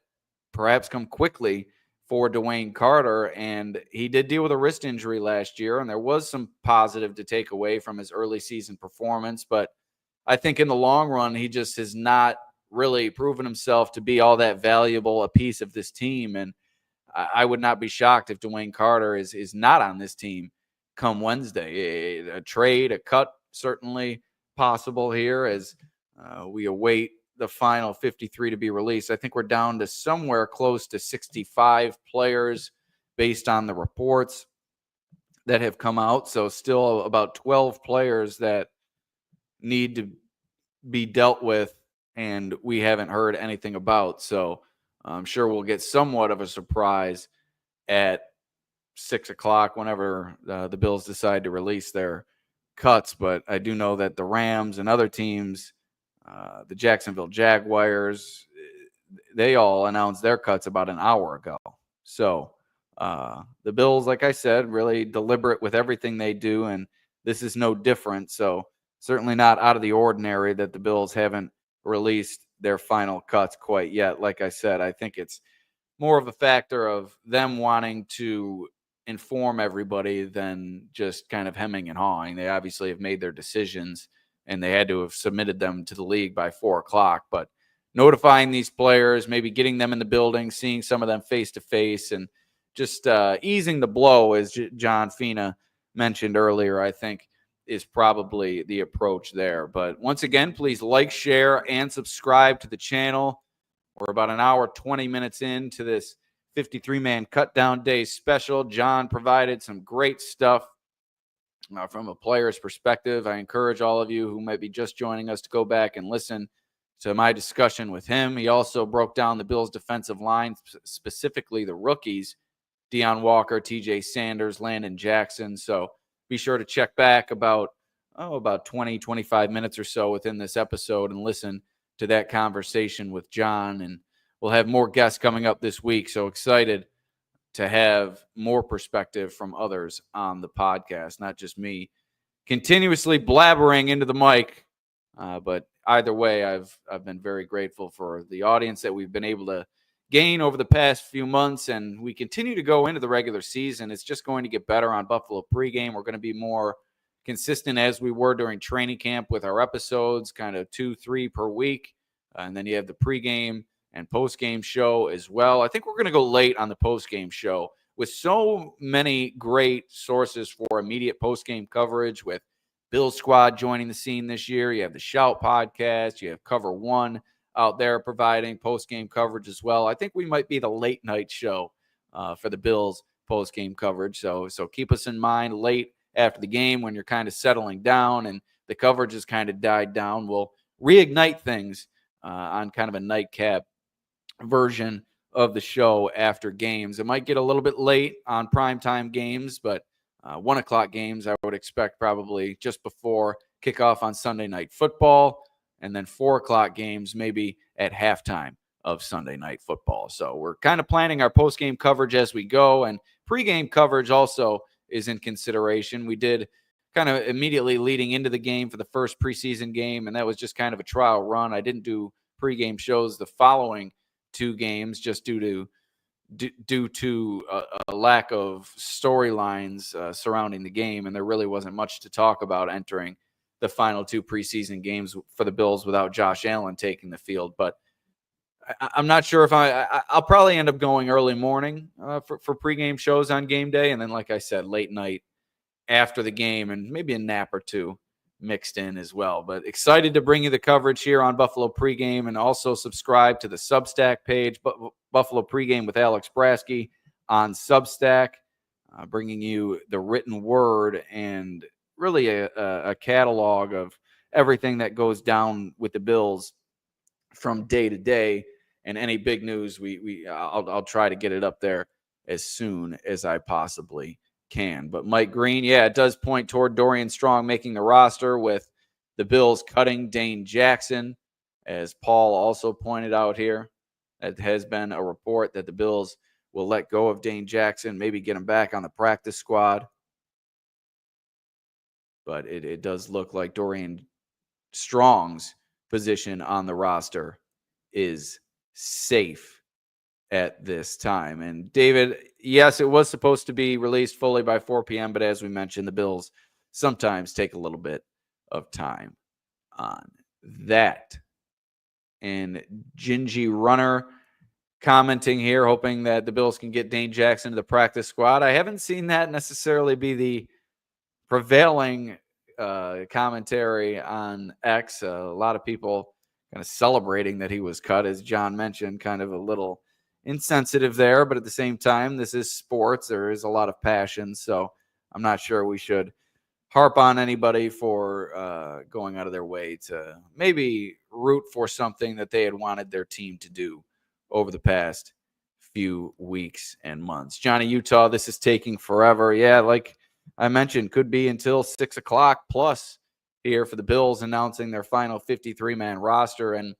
B: perhaps come quickly for Dwayne Carter. And he did deal with a wrist injury last year, and there was some positive to take away from his early season performance. But I think in the long run, he just has not really proven himself to be all that valuable a piece of this team. And I would not be shocked if Dwayne Carter is not on this team come Wednesday. A trade, a cut, certainly possible here as we await the final 53 to be released. I think we're down to somewhere close to 65 players based on the reports that have come out. So still about 12 players that need to be dealt with and we haven't heard anything about. So I'm sure we'll get somewhat of a surprise at 6 o'clock whenever the Bills decide to release their cuts. But I do know that the Rams and other teams, the Jacksonville Jaguars, they all announced their cuts about an hour ago. So the Bills, like I said, really deliberate with everything they do, and this is no different. So certainly not out of the ordinary that the Bills haven't released their final cuts quite yet. Like I said, I think it's more of a factor of them wanting to inform everybody than just kind of hemming and hawing. They obviously have made their decisions and they had to have submitted them to the league by 4:00, but notifying these players, maybe getting them in the building, seeing some of them face to face, and just easing the blow, as John Fina mentioned earlier, I think is probably the approach there. But once again, please like, share, and subscribe to the channel. We're about an hour, 20 minutes into this 53-man Cutdown Day special. John provided some great stuff from a player's perspective. I encourage all of you who might be just joining us to go back and listen to my discussion with him. He also broke down the Bills' defensive line, specifically the rookies, Deion Walker, TJ Sanders, Landon Jackson. So be sure to check back about 20, 25 minutes or so within this episode and listen to that conversation with John. And we'll have more guests coming up this week. So excited to have more perspective from others on the podcast, not just me continuously blabbering into the mic. But either way, I've been very grateful for the audience that we've been able to gain over the past few months, and we continue to go into the regular season. It's just going to get better on Buffalo Pregame. We're going to be more consistent as we were during training camp with our episodes, kind of 2-3 per week. And then you have the pregame and postgame show as well. I think we're going to go late on the postgame show with so many great sources for immediate postgame coverage, with Bills Squad joining the scene this year. You have the Shout podcast. You have Cover One out there providing postgame coverage as well. I think we might be the late night show for the Bills postgame coverage. So keep us in mind late after the game when you're kind of settling down and the coverage has kind of died down. We'll reignite things on kind of a nightcap version of the show after games. It might get a little bit late on primetime games, but 1 o'clock games I would expect probably just before kickoff on Sunday Night Football, and then 4 o'clock games maybe at halftime of Sunday Night Football. So we're kind of planning our postgame coverage as we go, and pregame coverage also is in consideration. We did kind of immediately leading into the game for the first preseason game, and that was just kind of a trial run. I didn't do pregame shows the following 2 games just due to a lack of storylines surrounding the game, and there really wasn't much to talk about entering the final 2 preseason games for the Bills without Josh Allen taking the field. But I'm not sure if I'll probably end up going early morning for pregame shows on game day, and then, like I said, late night after the game, and maybe a nap or 2 mixed in as well. But excited to bring you the coverage here on Buffalo Pregame, and also subscribe to the Substack page, Buffalo Pregame with Alex Brasky on Substack, bringing you the written word and really a catalog of everything that goes down with the Bills from day to day, and any big news I'll try to get it up there as soon as I possibly can. But Mike Green, it does point toward Dorian Strong making the roster, with the Bills cutting Dane Jackson, as Paul also pointed out here. It has been a report that the Bills will let go of Dane Jackson, maybe get him back on the practice squad. But it does look like Dorian Strong's position on the roster is safe at this time. And David, yes, it was supposed to be released fully by 4 p.m., but as we mentioned, the Bills sometimes take a little bit of time on that. And Gingy Runner commenting here, hoping that the Bills can get Dane Jackson to the practice squad. I haven't seen that necessarily be the prevailing commentary on X. A lot of people kind of celebrating that he was cut, as John mentioned, kind of a little insensitive there, but at the same time, this is sports. There is a lot of passion, so I'm not sure we should harp on anybody for going out of their way to maybe root for something that they had wanted their team to do over the past few weeks and months. Johnny Utah, this is taking forever. Yeah, like I mentioned, could be until 6 o'clock plus here for the Bills announcing their final 53-man roster. And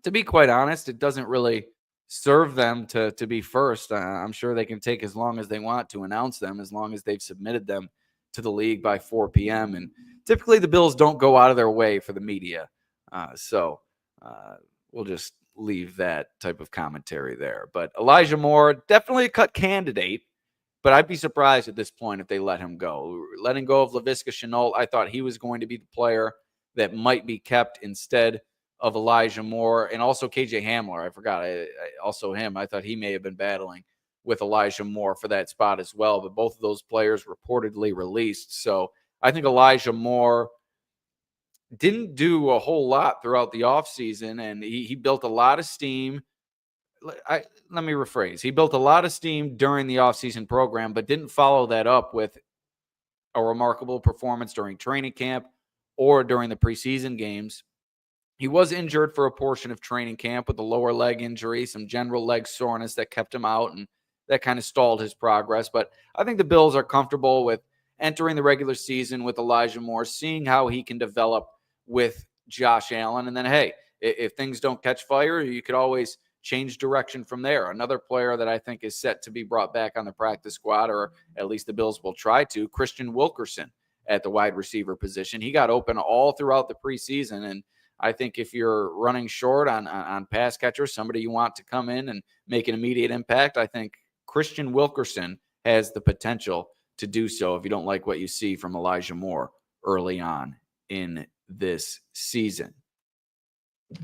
B: to be quite honest, it doesn't really serve them to be first. I'm sure they can take as long as they want to announce them, as long as they've submitted them to the league by 4 p.m. And typically the Bills don't go out of their way for the media. So we'll just leave that type of commentary there. But Elijah Moore, definitely a cut candidate, but I'd be surprised at this point if they let him go. Letting go of Laviska Shenault, I thought he was going to be the player that might be kept instead of Elijah Moore, and also KJ Hamler. I forgot. Also him. I thought he may have been battling with Elijah Moore for that spot as well, but both of those players reportedly released. So I think Elijah Moore didn't do a whole lot throughout the offseason, and he built a lot of steam. Let me rephrase. He built a lot of steam during the offseason program, but didn't follow that up with a remarkable performance during training camp or during the preseason games. He was injured for a portion of training camp with a lower leg injury, some general leg soreness that kept him out, and that kind of stalled his progress. But I think the Bills are comfortable with entering the regular season with Elijah Moore, seeing how he can develop with Josh Allen. And then, hey, if things don't catch fire, you could always change direction from there. Another player that I think is set to be brought back on the practice squad, or at least the Bills will try to, Christian Wilkerson at the wide receiver position. He got open all throughout the preseason, and I think if you're running short on pass catchers, somebody you want to come in and make an immediate impact, I think Christian Wilkerson has the potential to do so if you don't like what you see from Elijah Moore early on in this season.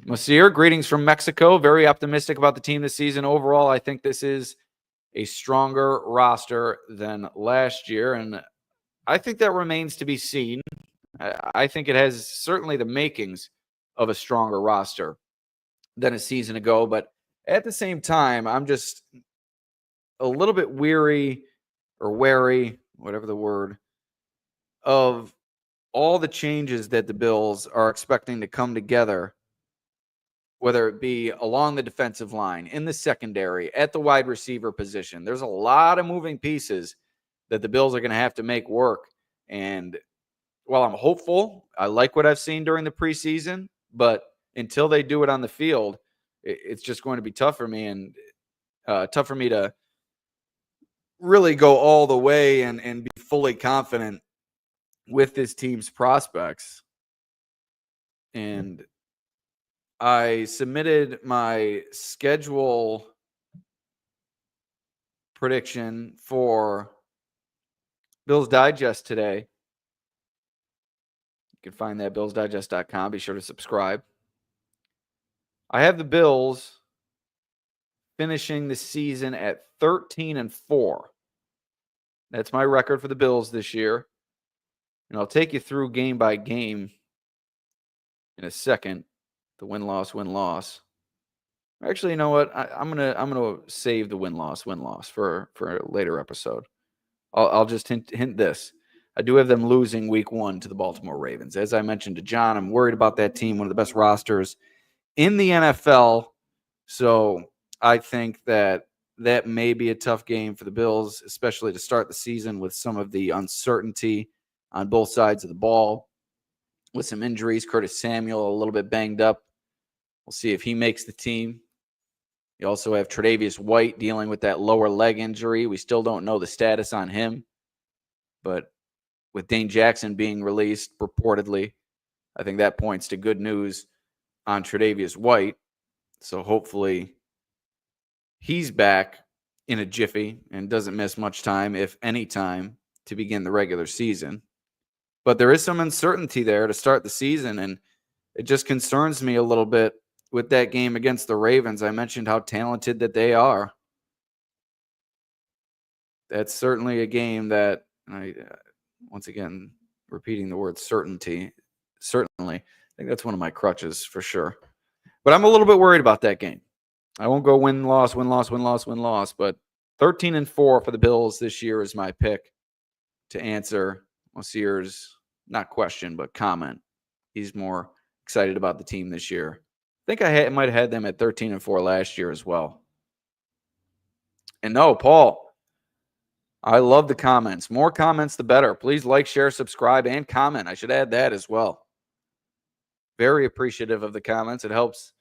B: Masir, greetings from Mexico. Very optimistic about the team this season. Overall, I think this is a stronger roster than last year, and I think that remains to be seen. I think it has certainly the makings of a stronger roster than a season ago, but at the same time, I'm just a little bit weary or wary, whatever the word, of all the changes that the Bills are expecting to come together, whether it be along the defensive line, in the secondary, at the wide receiver position. There's a lot of moving pieces that the Bills are going to have to make work. And while I'm hopeful, I like what I've seen during the preseason, but until they do it on the field, it's just going to be tough for me, and tough for me to really go all the way and be fully confident with this team's prospects. And I submitted my schedule prediction for Bills Digest today. You can find that at billsdigest.com. Be sure to subscribe. I have the Bills finishing the season at 13-4. That's my record for the Bills this year. And I'll take you through game by game in a second. The win-loss. Actually, you know what? I'm gonna save the win-loss for a later episode. I'll just hint this. I do have them losing week 1 to the Baltimore Ravens. As I mentioned to John, I'm worried about that team, one of the best rosters in the NFL. So I think that may be a tough game for the Bills, especially to start the season with some of the uncertainty on both sides of the ball. With some injuries, Curtis Samuel a little bit banged up. We'll see if he makes the team. You also have Tre'Davious White dealing with that lower leg injury. We still don't know the status on him. But with Dane Jackson being released purportedly, I think that points to good news on Tre'Davious White. So hopefully he's back in a jiffy and doesn't miss much time, if any time, to begin the regular season. But there is some uncertainty there to start the season, and it just concerns me a little bit with that game against the Ravens. I mentioned how talented that they are. That's certainly a game that, once again, repeating the word certainty, certainly, I think that's one of my crutches for sure. But I'm a little bit worried about that game. I won't go win-loss, but 13-4 for the Bills this year is my pick to answer Masir's, not question, but comment. He's more excited about the team this year. I think I might have had them at 13-4 last year as well. And no, Paul, I love the comments. More comments, the better. Please like, share, subscribe, and comment. I should add that as well. Very appreciative of the comments. It helps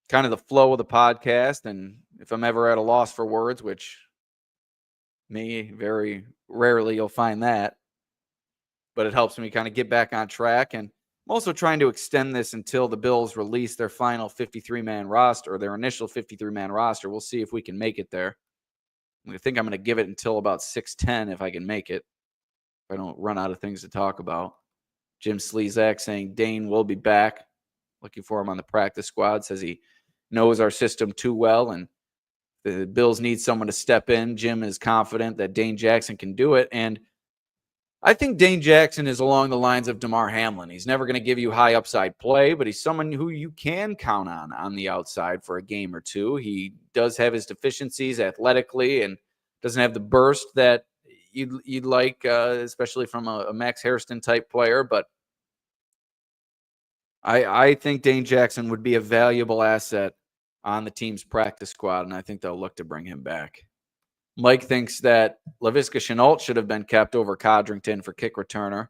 B: kind of the flow of the podcast. And if I'm ever at a loss for words, which very rarely you'll find that, but it helps me kind of get back on track. And I'm also trying to extend this until the Bills release their final 53-man roster, or their initial 53-man roster. We'll see if we can make it there. I think I'm going to give it until about 6:10 if I can make it, if I don't run out of things to talk about. Jim Slezak saying Dane will be back. Looking for him on the practice squad. Says he knows our system too well, and the Bills need someone to step in. Jim is confident that Dane Jackson can do it, and I think Dane Jackson is along the lines of Damar Hamlin. He's never going to give you high upside play, but he's someone who you can count on the outside for a game or two. He does have his deficiencies athletically and doesn't have the burst that you'd like, especially from a Max Hairston type player. But I think Dane Jackson would be a valuable asset on the team's practice squad, and I think they'll look to bring him back. Mike thinks that Laviska Shenault should have been kept over Codrington for kick returner.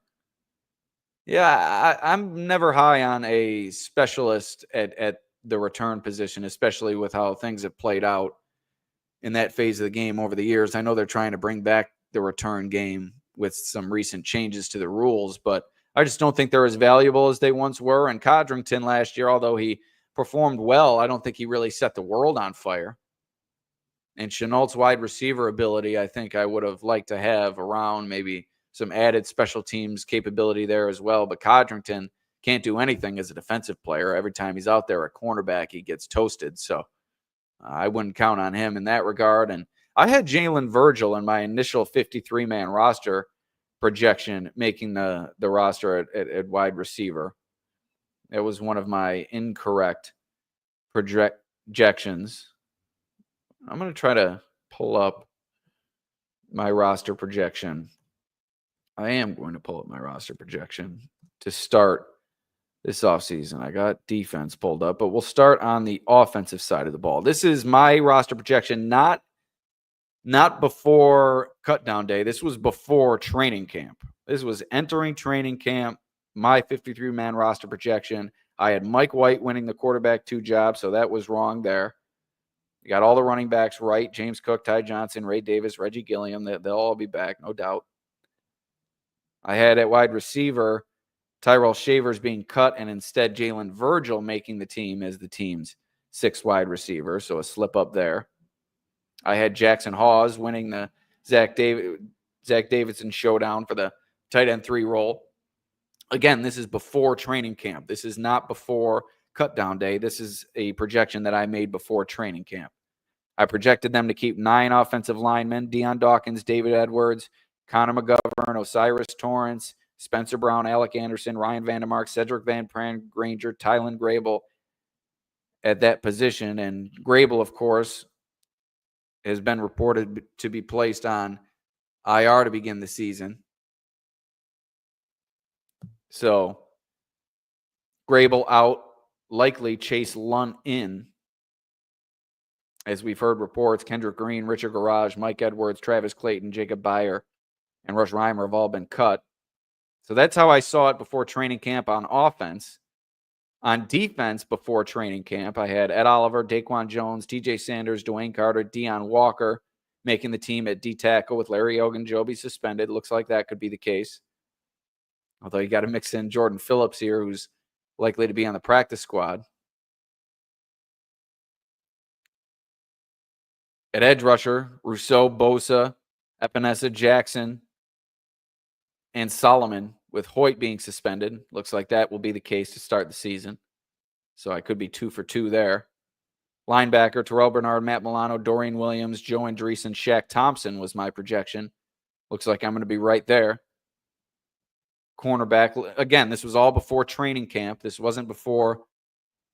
B: Yeah, I'm never high on a specialist at the return position, especially with how things have played out in that phase of the game over the years. I know they're trying to bring back the return game with some recent changes to the rules, but I just don't think they're as valuable as they once were. And Codrington last year, although he performed well, I don't think he really set the world on fire. And Chenault's wide receiver ability, I think I would have liked to have around, maybe some added special teams capability there as well. But Codrington can't do anything as a defensive player. Every time he's out there at cornerback, he gets toasted. So I wouldn't count on him in that regard. And I had Jalen Virgil in my initial 53-man roster projection making the roster at wide receiver. It was one of my incorrect projections. I'm going to try to pull up my roster projection. I am going to pull up my roster projection to start this offseason. I got defense pulled up, but we'll start on the offensive side of the ball. This is my roster projection, not before Cutdown Day. This was before training camp. This was entering training camp, my 53-man roster projection. I had Mike White winning the quarterback 2 job, so that was wrong there. You got all the running backs right. James Cook, Ty Johnson, Ray Davis, Reggie Gilliam. They'll all be back, no doubt. I had at wide receiver Tyrell Shavers being cut, and instead Jalen Virgil making the team as the team's 6th wide receiver, so a slip up there. I had Jackson Hawes winning the Zach Davidson showdown for the tight end 3 role. Again, this is before training camp. This is not before Cutdown Day. This is a projection that I made before training camp. I projected them to keep 9 offensive linemen: Deion Dawkins, David Edwards, Connor McGovern, Osiris Torrance, Spencer Brown, Alec Anderson, Ryan Vandermark, Cedric Van Pran Granger, Tylen Grable at that position. And Grable, of course, has been reported to be placed on IR to begin the season. So Grable out, likely Chase Lunt in. As we've heard reports, Kendrick Green, Richard Garage, Mike Edwards, Travis Clayton, Jacob Byer, and Rush Reimer have all been cut. So that's how I saw it before training camp on offense. On defense, before training camp, I had Ed Oliver, Daquan Jones, TJ Sanders, Dwayne Carter, Deion Walker making the team at D-tackle with Larry Ogunjobi suspended. Looks like that could be the case. Although you got to mix in Jordan Phillips here, who's likely to be on the practice squad. At edge rusher, Rousseau, Bosa, Epinesa, Jackson, and Solomon, with Hoyt being suspended. Looks like that will be the case to start the season. So I could be 2 for 2 there. Linebacker, Terrell Bernard, Matt Milano, Dorian Williams, Joe Andreessen, Shaq Thompson was my projection. Looks like I'm going to be right there. Cornerback, again, this was all before training camp. This wasn't before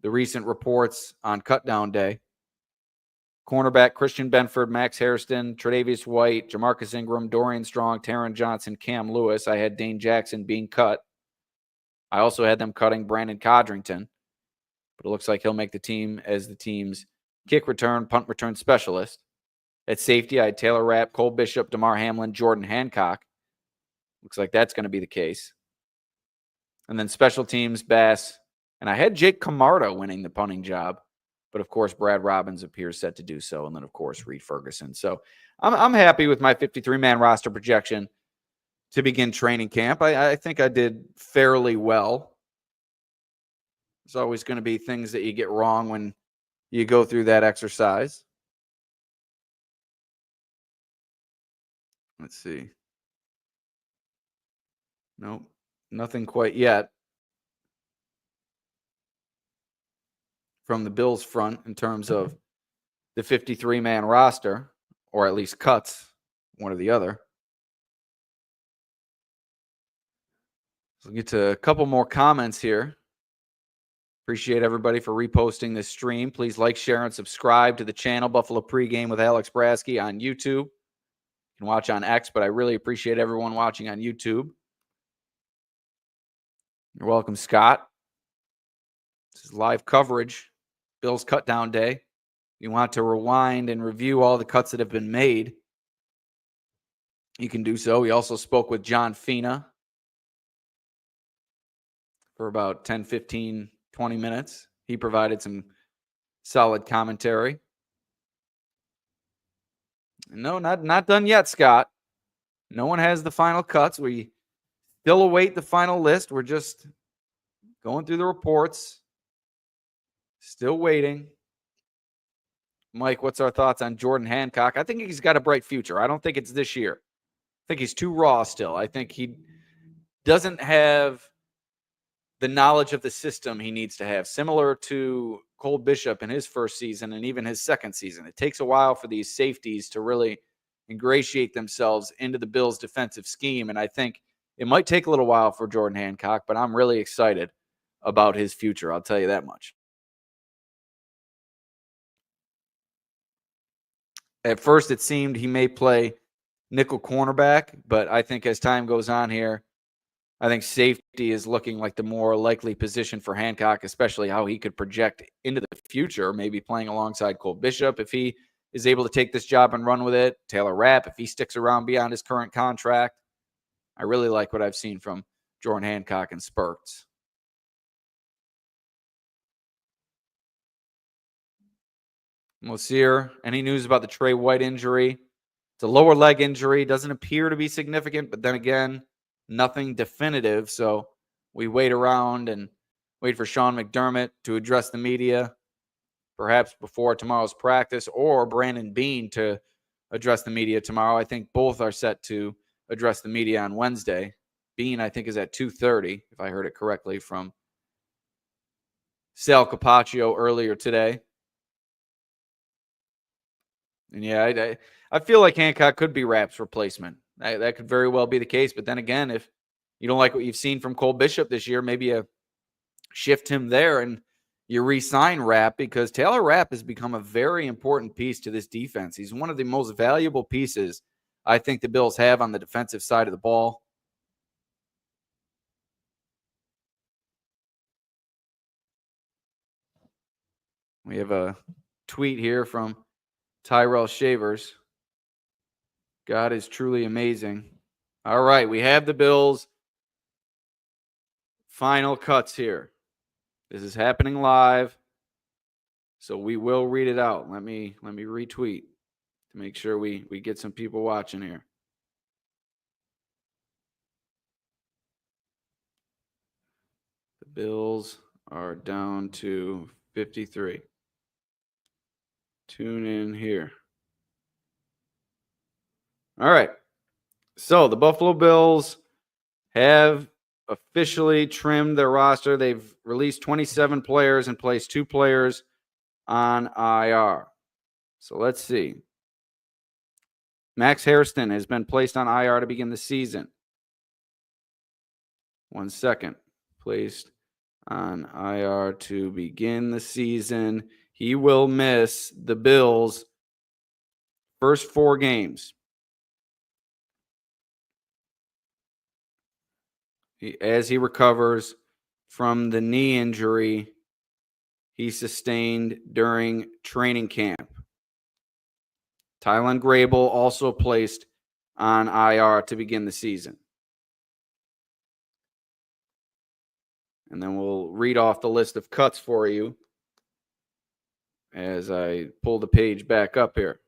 B: the recent reports on Cutdown Day. Cornerback, Christian Benford, Max Hairston, Tre'Davious White, Jamarcus Ingram, Dorian Strong, Taron Johnson, Cam Lewis. I had Dane Jackson being cut. I also had them cutting Brandon Codrington, but it looks like he'll make the team as the team's kick return, punt return specialist. At safety, I had Taylor Rapp, Cole Bishop, Damar Hamlin, Jordan Hancock. Looks like that's going to be the case. And then special teams, Bass. And I had Jake Camarda winning the punting job. But, of course, Brad Robbins appears set to do so. And then, of course, Reed Ferguson. So I'm happy with my 53-man roster projection to begin training camp. I think I did fairly well There's always going to be things that you get wrong when you go through that exercise. Let's see. Nope, nothing quite yet from the Bills front in terms of the 53-man roster, or at least cuts, one or the other. So we'll get to a couple more comments here. Appreciate everybody for reposting this stream. Please like, share, and subscribe to the channel, Buffalo Pregame with Alex Brasky on YouTube. You can watch on X, but I really appreciate everyone watching on YouTube. You're welcome, Scott. This is live coverage, Bills Cutdown Day. If you want to rewind and review all the cuts that have been made, you can do so. We also spoke with John Fina for about 10, 15, 20 minutes. He provided some solid commentary. No, not done yet, Scott. No one has the final cuts. We still await the final list. We're just going through the reports. Still waiting. Mike, what's our thoughts on Jordan Hancock? I think he's got a bright future. I don't think it's this year. I think he's too raw still. I think he doesn't have the knowledge of the system he needs to have, similar to Cole Bishop in his first season and even his second season. It takes a while for these safeties to really ingratiate themselves into the Bills' defensive scheme, and I think it might take a little while for Jordan Hancock, but I'm really excited about his future. I'll tell you that much. At first, it seemed he may play nickel cornerback, but I think as time goes on here, I think safety is looking like the more likely position for Hancock, especially how he could project into the future, maybe playing alongside Cole Bishop if he is able to take this job and run with it. Taylor Rapp, if he sticks around beyond his current contract. I really like what I've seen from Jordan Hancock in spurts. Mosier, any news about the Trey White injury? It's a lower leg injury. Doesn't appear to be significant, but then again, nothing definitive. So we wait around and wait for Sean McDermott to address the media, perhaps before tomorrow's practice, or Brandon Beane to address the media tomorrow. I think both are set to address the media on Wednesday. Beane, I think, is at 2:30, if I heard it correctly from Sal Capaccio earlier today. And yeah, I feel like Hancock could be Rapp's replacement. That could very well be the case. But then again, if you don't like what you've seen from Cole Bishop this year, maybe you shift him there and you re-sign Rapp, because Taylor Rapp has become a very important piece to this defense. He's one of the most valuable pieces I think the Bills have on the defensive side of the ball. We have a tweet here from Tyrell Shavers. God is truly amazing. All right, we have the Bills' final cuts here. This is happening live, so we will read it out. Let me retweet to make sure we get some people watching here. The Bills are down to 53. Tune in here. All right. So the Buffalo Bills have officially trimmed their roster. They've released 27 players and placed 2 players on IR. So let's see. Max Hairston has been placed on IR to begin the season. 1 second. Placed on IR to begin the season. He will miss the Bills' first 4 games. As he recovers from the knee injury he sustained during training camp. Tylen Grable also placed on IR to begin the season. And then we'll read off the list of cuts for you as I pull the page back up here.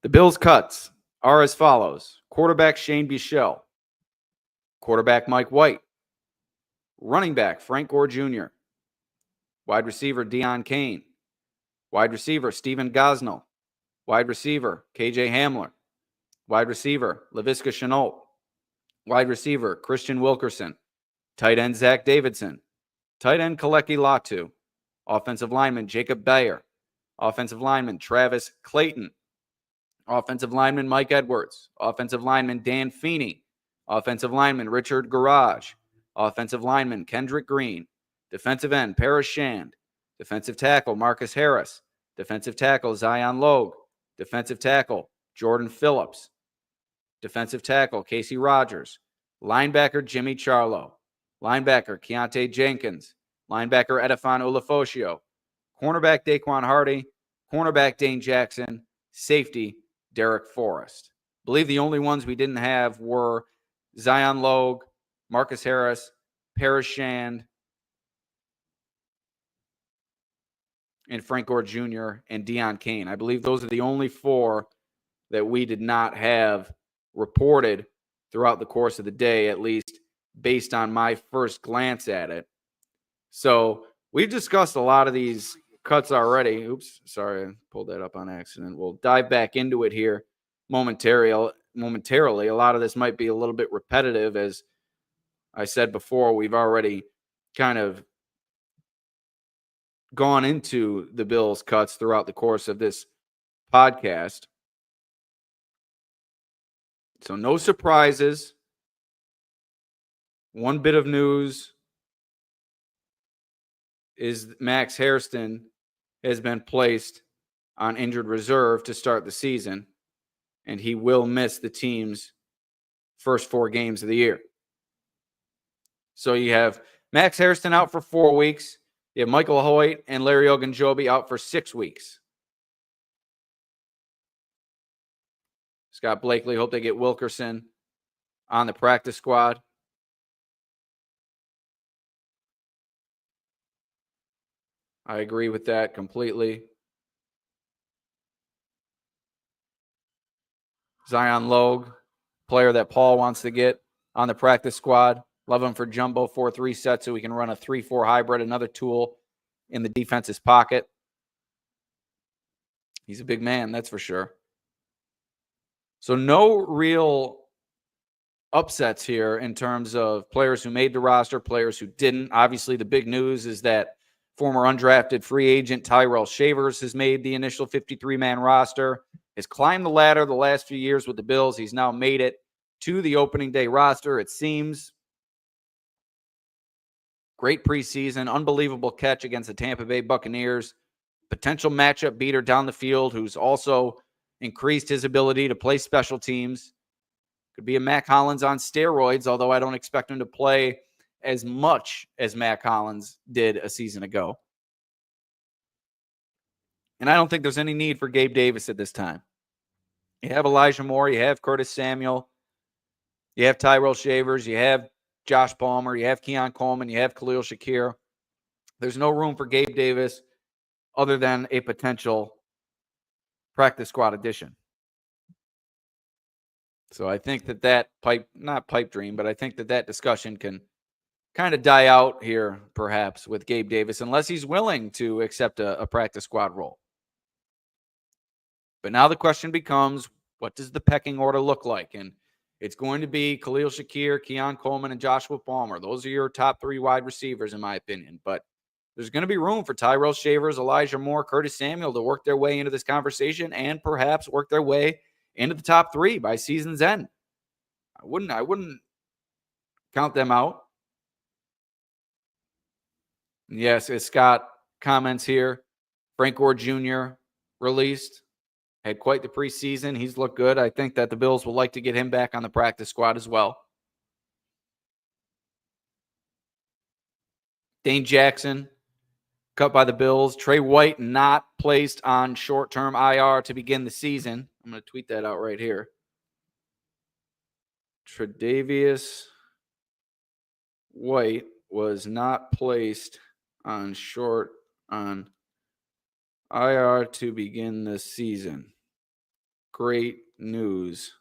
B: The Bills' cuts are as follows. Quarterback Shane Bichelle. Quarterback Mike White. Running back, Frank Gore Jr. Wide receiver, Deion Kane. Wide receiver, Steven Gosnell. Wide receiver, KJ Hamler. Wide receiver, Laviska Shenault. Wide receiver, Christian Wilkerson. Tight end, Zach Davidson. Tight end, Kaleki Latu. Offensive lineman, Jacob Bayer. Offensive lineman, Travis Clayton. Offensive lineman, Mike Edwards. Offensive lineman, Dan Feeney. Offensive lineman, Richard Garage. Offensive lineman, Kendrick Green. Defensive end, Paris Shand. Defensive tackle, Marcus Harris. Defensive tackle, Zion Logue. Defensive tackle, Jordan Phillips. Defensive tackle, Casey Rogers. Linebacker, Jimmy Charlo. Linebacker, Keontae Jenkins. Linebacker, Edifon Olafosio. Cornerback, Daquan Hardy. Cornerback, Dane Jackson. Safety, Derek Forrest. I believe the only ones we didn't have were Zion Logue, Marcus Harris, Paris Shand, and Frank Gore Jr. and Deion Kane. I believe those are the only four that we did not have reported throughout the course of the day, at least based on my first glance at it. So we've discussed a lot of these cuts already. Oops, sorry, I pulled that up on accident. We'll dive back into it here momentarily. A lot of this might be a little bit repetitive. As I said before, we've already kind of gone into the Bills cuts throughout the course of this podcast. So no surprises. One bit of news is Max Hairston has been placed on injured reserve to start the season, and he will miss the team's first 4 games of the year. So you have Max Hairston out for 4 weeks. You have Michael Hoyt and Larry Ogunjobi out for 6 weeks. Scott Blakely, hope they get Wilkerson on the practice squad. I agree with that completely. Zion Logue, player that Paul wants to get on the practice squad. Love him for jumbo 4-3 set so we can run a 3-4 hybrid, another tool in the defense's pocket. He's a big man, that's for sure. So no real upsets here in terms of players who made the roster, players who didn't. Obviously, the big news is that former undrafted free agent Tyrell Shavers has made the initial 53-man roster, has climbed the ladder the last few years with the Bills. He's now made it to the opening day roster, it seems. Great preseason, unbelievable catch against the Tampa Bay Buccaneers. Potential matchup beater down the field who's also increased his ability to play special teams. Could be a Mac Hollins on steroids, although I don't expect him to play as much as Mac Hollins did a season ago. And I don't think there's any need for Gabe Davis at this time. You have Elijah Moore, you have Curtis Samuel, you have Tyrell Shavers, you have Josh Palmer, you have Keon Coleman, you have Khalil Shakir. There's no room for Gabe Davis other than a potential practice squad addition. So I think that not pipe dream, but I think that discussion can kind of die out here, perhaps, with Gabe Davis, unless he's willing to accept a practice squad role. But now the question becomes, what does the pecking order look like? And it's going to be Khalil Shakir, Keon Coleman, and Joshua Palmer. Those are your top 3 wide receivers, in my opinion. But there's going to be room for Tyrell Shavers, Elijah Moore, Curtis Samuel to work their way into this conversation and perhaps work their way into the top 3 by season's end. I wouldn't count them out. Yes, as Scott comments here, Frank Gore Jr. released. Had quite the preseason. He's looked good. I think that the Bills will like to get him back on the practice squad as well. Dane Jackson, cut by the Bills. Trey White not placed on short-term IR to begin the season. I'm going to tweet that out right here. Tre'Davious White was not placed on IR to begin the season. Great news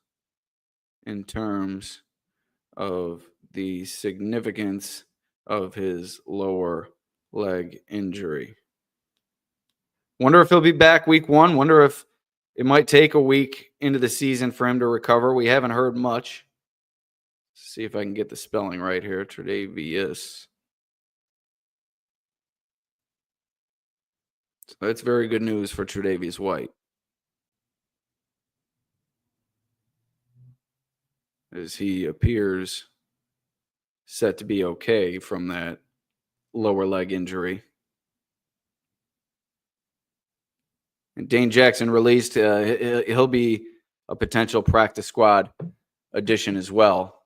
B: in terms of the significance of his lower leg injury. Wonder if he'll be back week 1. Wonder if it might take a week into the season for him to recover. We haven't heard much. Let's see if I can get the spelling right here. Tre'Davious. So that's very good news for Tre'Davious White, as he appears set to be okay from that lower leg injury. And Dane Jackson released. He'll be a potential practice squad addition as well.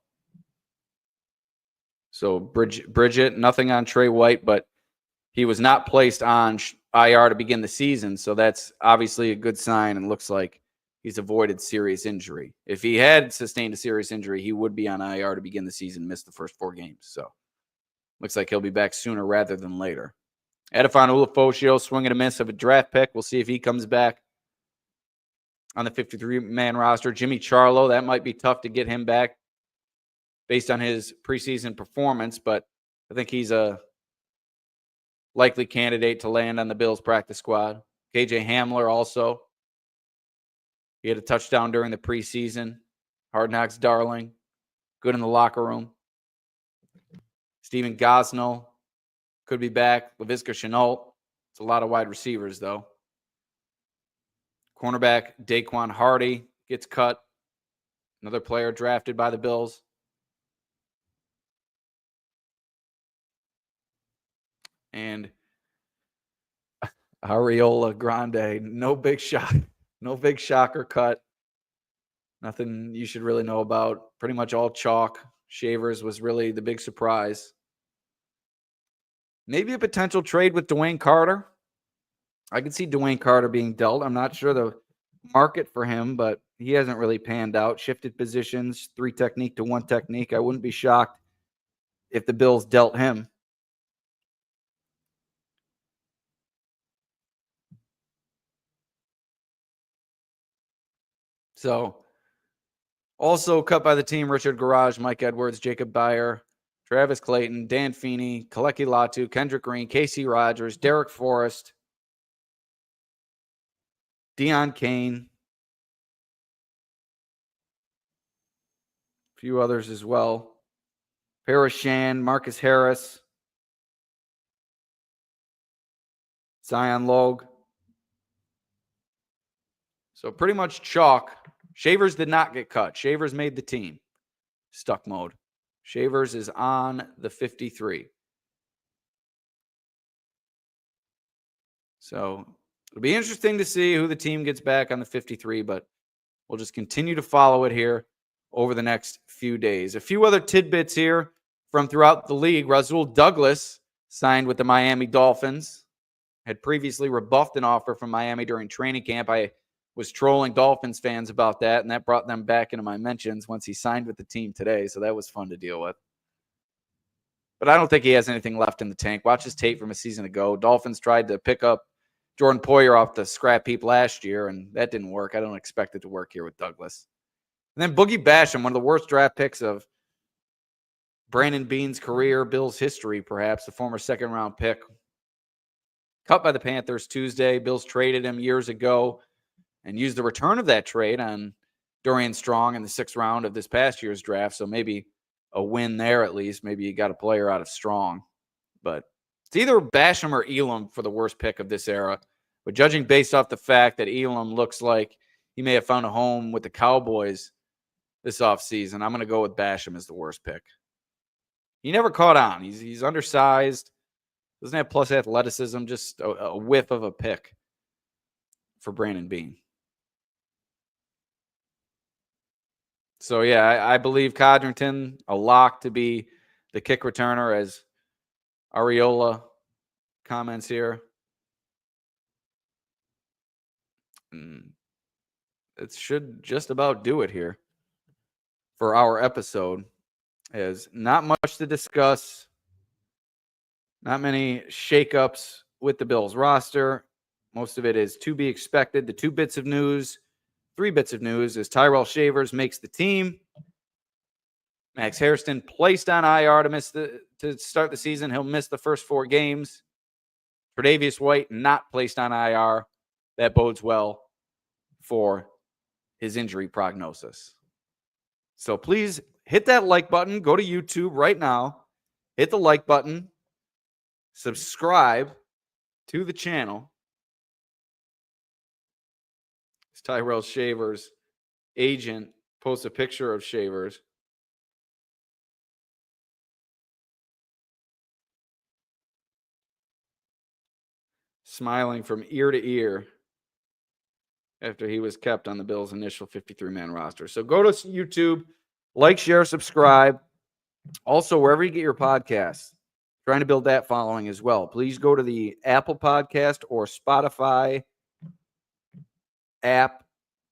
B: So Bridget, nothing on Trey White, but he was not placed on IR to begin the season. So that's obviously a good sign, and looks like he's avoided serious injury. If he had sustained a serious injury, he would be on IR to begin the season, miss the first 4 games. So looks like he'll be back sooner rather than later. Edifon Ulofoshio, swing and a miss of a draft pick. We'll see if he comes back on the 53-man roster. Jimmy Charlo, that might be tough to get him back based on his preseason performance, but I think he's a likely candidate to land on the Bills practice squad. KJ Hamler also. He had a touchdown during the preseason. Hard Knocks darling. Good in the locker room. Steven Gosnell could be back. Laviska Shenault. It's a lot of wide receivers, though. Cornerback Daquan Hardy gets cut. Another player drafted by the Bills. And Ariola Grande, no big shocker cut. Nothing you should really know about. Pretty much all chalk. Shavers was really the big surprise. Maybe a potential trade with Dwayne Carter. I could see Dwayne Carter being dealt. I'm not sure the market for him, but he hasn't really panned out. Shifted positions, 3 technique to 1 technique. I wouldn't be shocked if the Bills dealt him. So, also cut by the team, Richard Garage, Mike Edwards, Jacob Beyer, Travis Clayton, Dan Feeney, Kaleki Latu, Kendrick Green, Casey Rogers, Derek Forrest, Deion Kane, a few others as well. Paris Shan, Marcus Harris, Zion Logue. So pretty much chalk. Shavers did not get cut. Shavers made the team. Stuck mode. Shavers is on the 53. So it'll be interesting to see who the team gets back on the 53, but we'll just continue to follow it here over the next few days. A few other tidbits here from throughout the league. Rasul Douglas signed with the Miami Dolphins. Had previously rebuffed an offer from Miami during training camp. I was trolling Dolphins fans about that, and that brought them back into my mentions once he signed with the team today, so that was fun to deal with. But I don't think he has anything left in the tank. Watch his tape from a season ago. Dolphins tried to pick up Jordan Poyer off the scrap heap last year, and that didn't work. I don't expect it to work here with Douglas. And then Boogie Basham, one of the worst draft picks of Brandon Beane's career, Bills history, perhaps, the former second-round pick. Cut by the Panthers Tuesday. Bills traded him years ago and used the return of that trade on Dorian Strong in the 6th round of this past year's draft. So maybe a win there at least. Maybe you got a player out of Strong. But it's either Basham or Elam for the worst pick of this era. But judging based off the fact that Elam looks like he may have found a home with the Cowboys this offseason, I'm going to go with Basham as the worst pick. He never caught on. He's undersized. Doesn't have plus athleticism. Just a whiff of a pick for Brandon Beane. So, yeah, I believe Codrington, a lock to be the kick returner, as Ariola comments here. It should just about do it here for our episode. As not much to discuss. Not many shakeups with the Bills roster. Most of it is to be expected. The 3 bits of news is Tyrell Shavers makes the team. Max Hairston placed on IR to to start the season. He'll miss the first 4 games. Tre'Davious White not placed on IR. That bodes well for his injury prognosis. So please hit that like button. Go to YouTube right now. Hit the like button. Subscribe to the channel. Tyrell Shavers' agent posts a picture of Shavers. Smiling from ear to ear after he was kept on the Bills' initial 53-man roster. So go to YouTube, like, share, subscribe. Also, wherever you get your podcasts, trying to build that following as well. Please go to the Apple Podcast or Spotify app,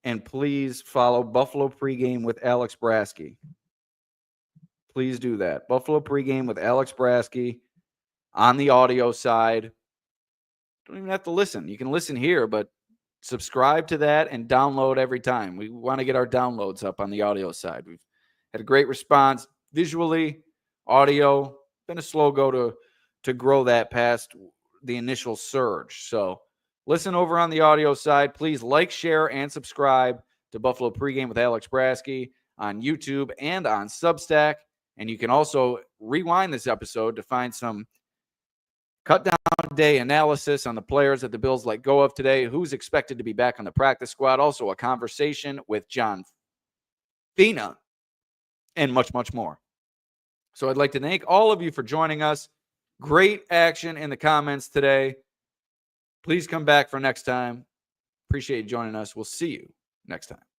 B: and please follow Buffalo Pregame with Alex Brasky. Please do that. Buffalo Pregame with Alex Brasky on the audio side. Don't even have to listen. You can listen here, but subscribe to that and download every time. We want to get our downloads up on the audio side. We've had a great response visually, audio. Been a slow go to grow that past the initial surge. So listen over on the audio side. Please like, share, and subscribe to Buffalo Pregame with Alex Brasky on YouTube and on Substack. And you can also rewind this episode to find some Cutdown day analysis on the players that the Bills let go of today, who's expected to be back on the practice squad. Also a conversation with John Fina and much, much more. So I'd like to thank all of you for joining us. Great action in the comments today. Please come back for next time. Appreciate you joining us. We'll see you next time.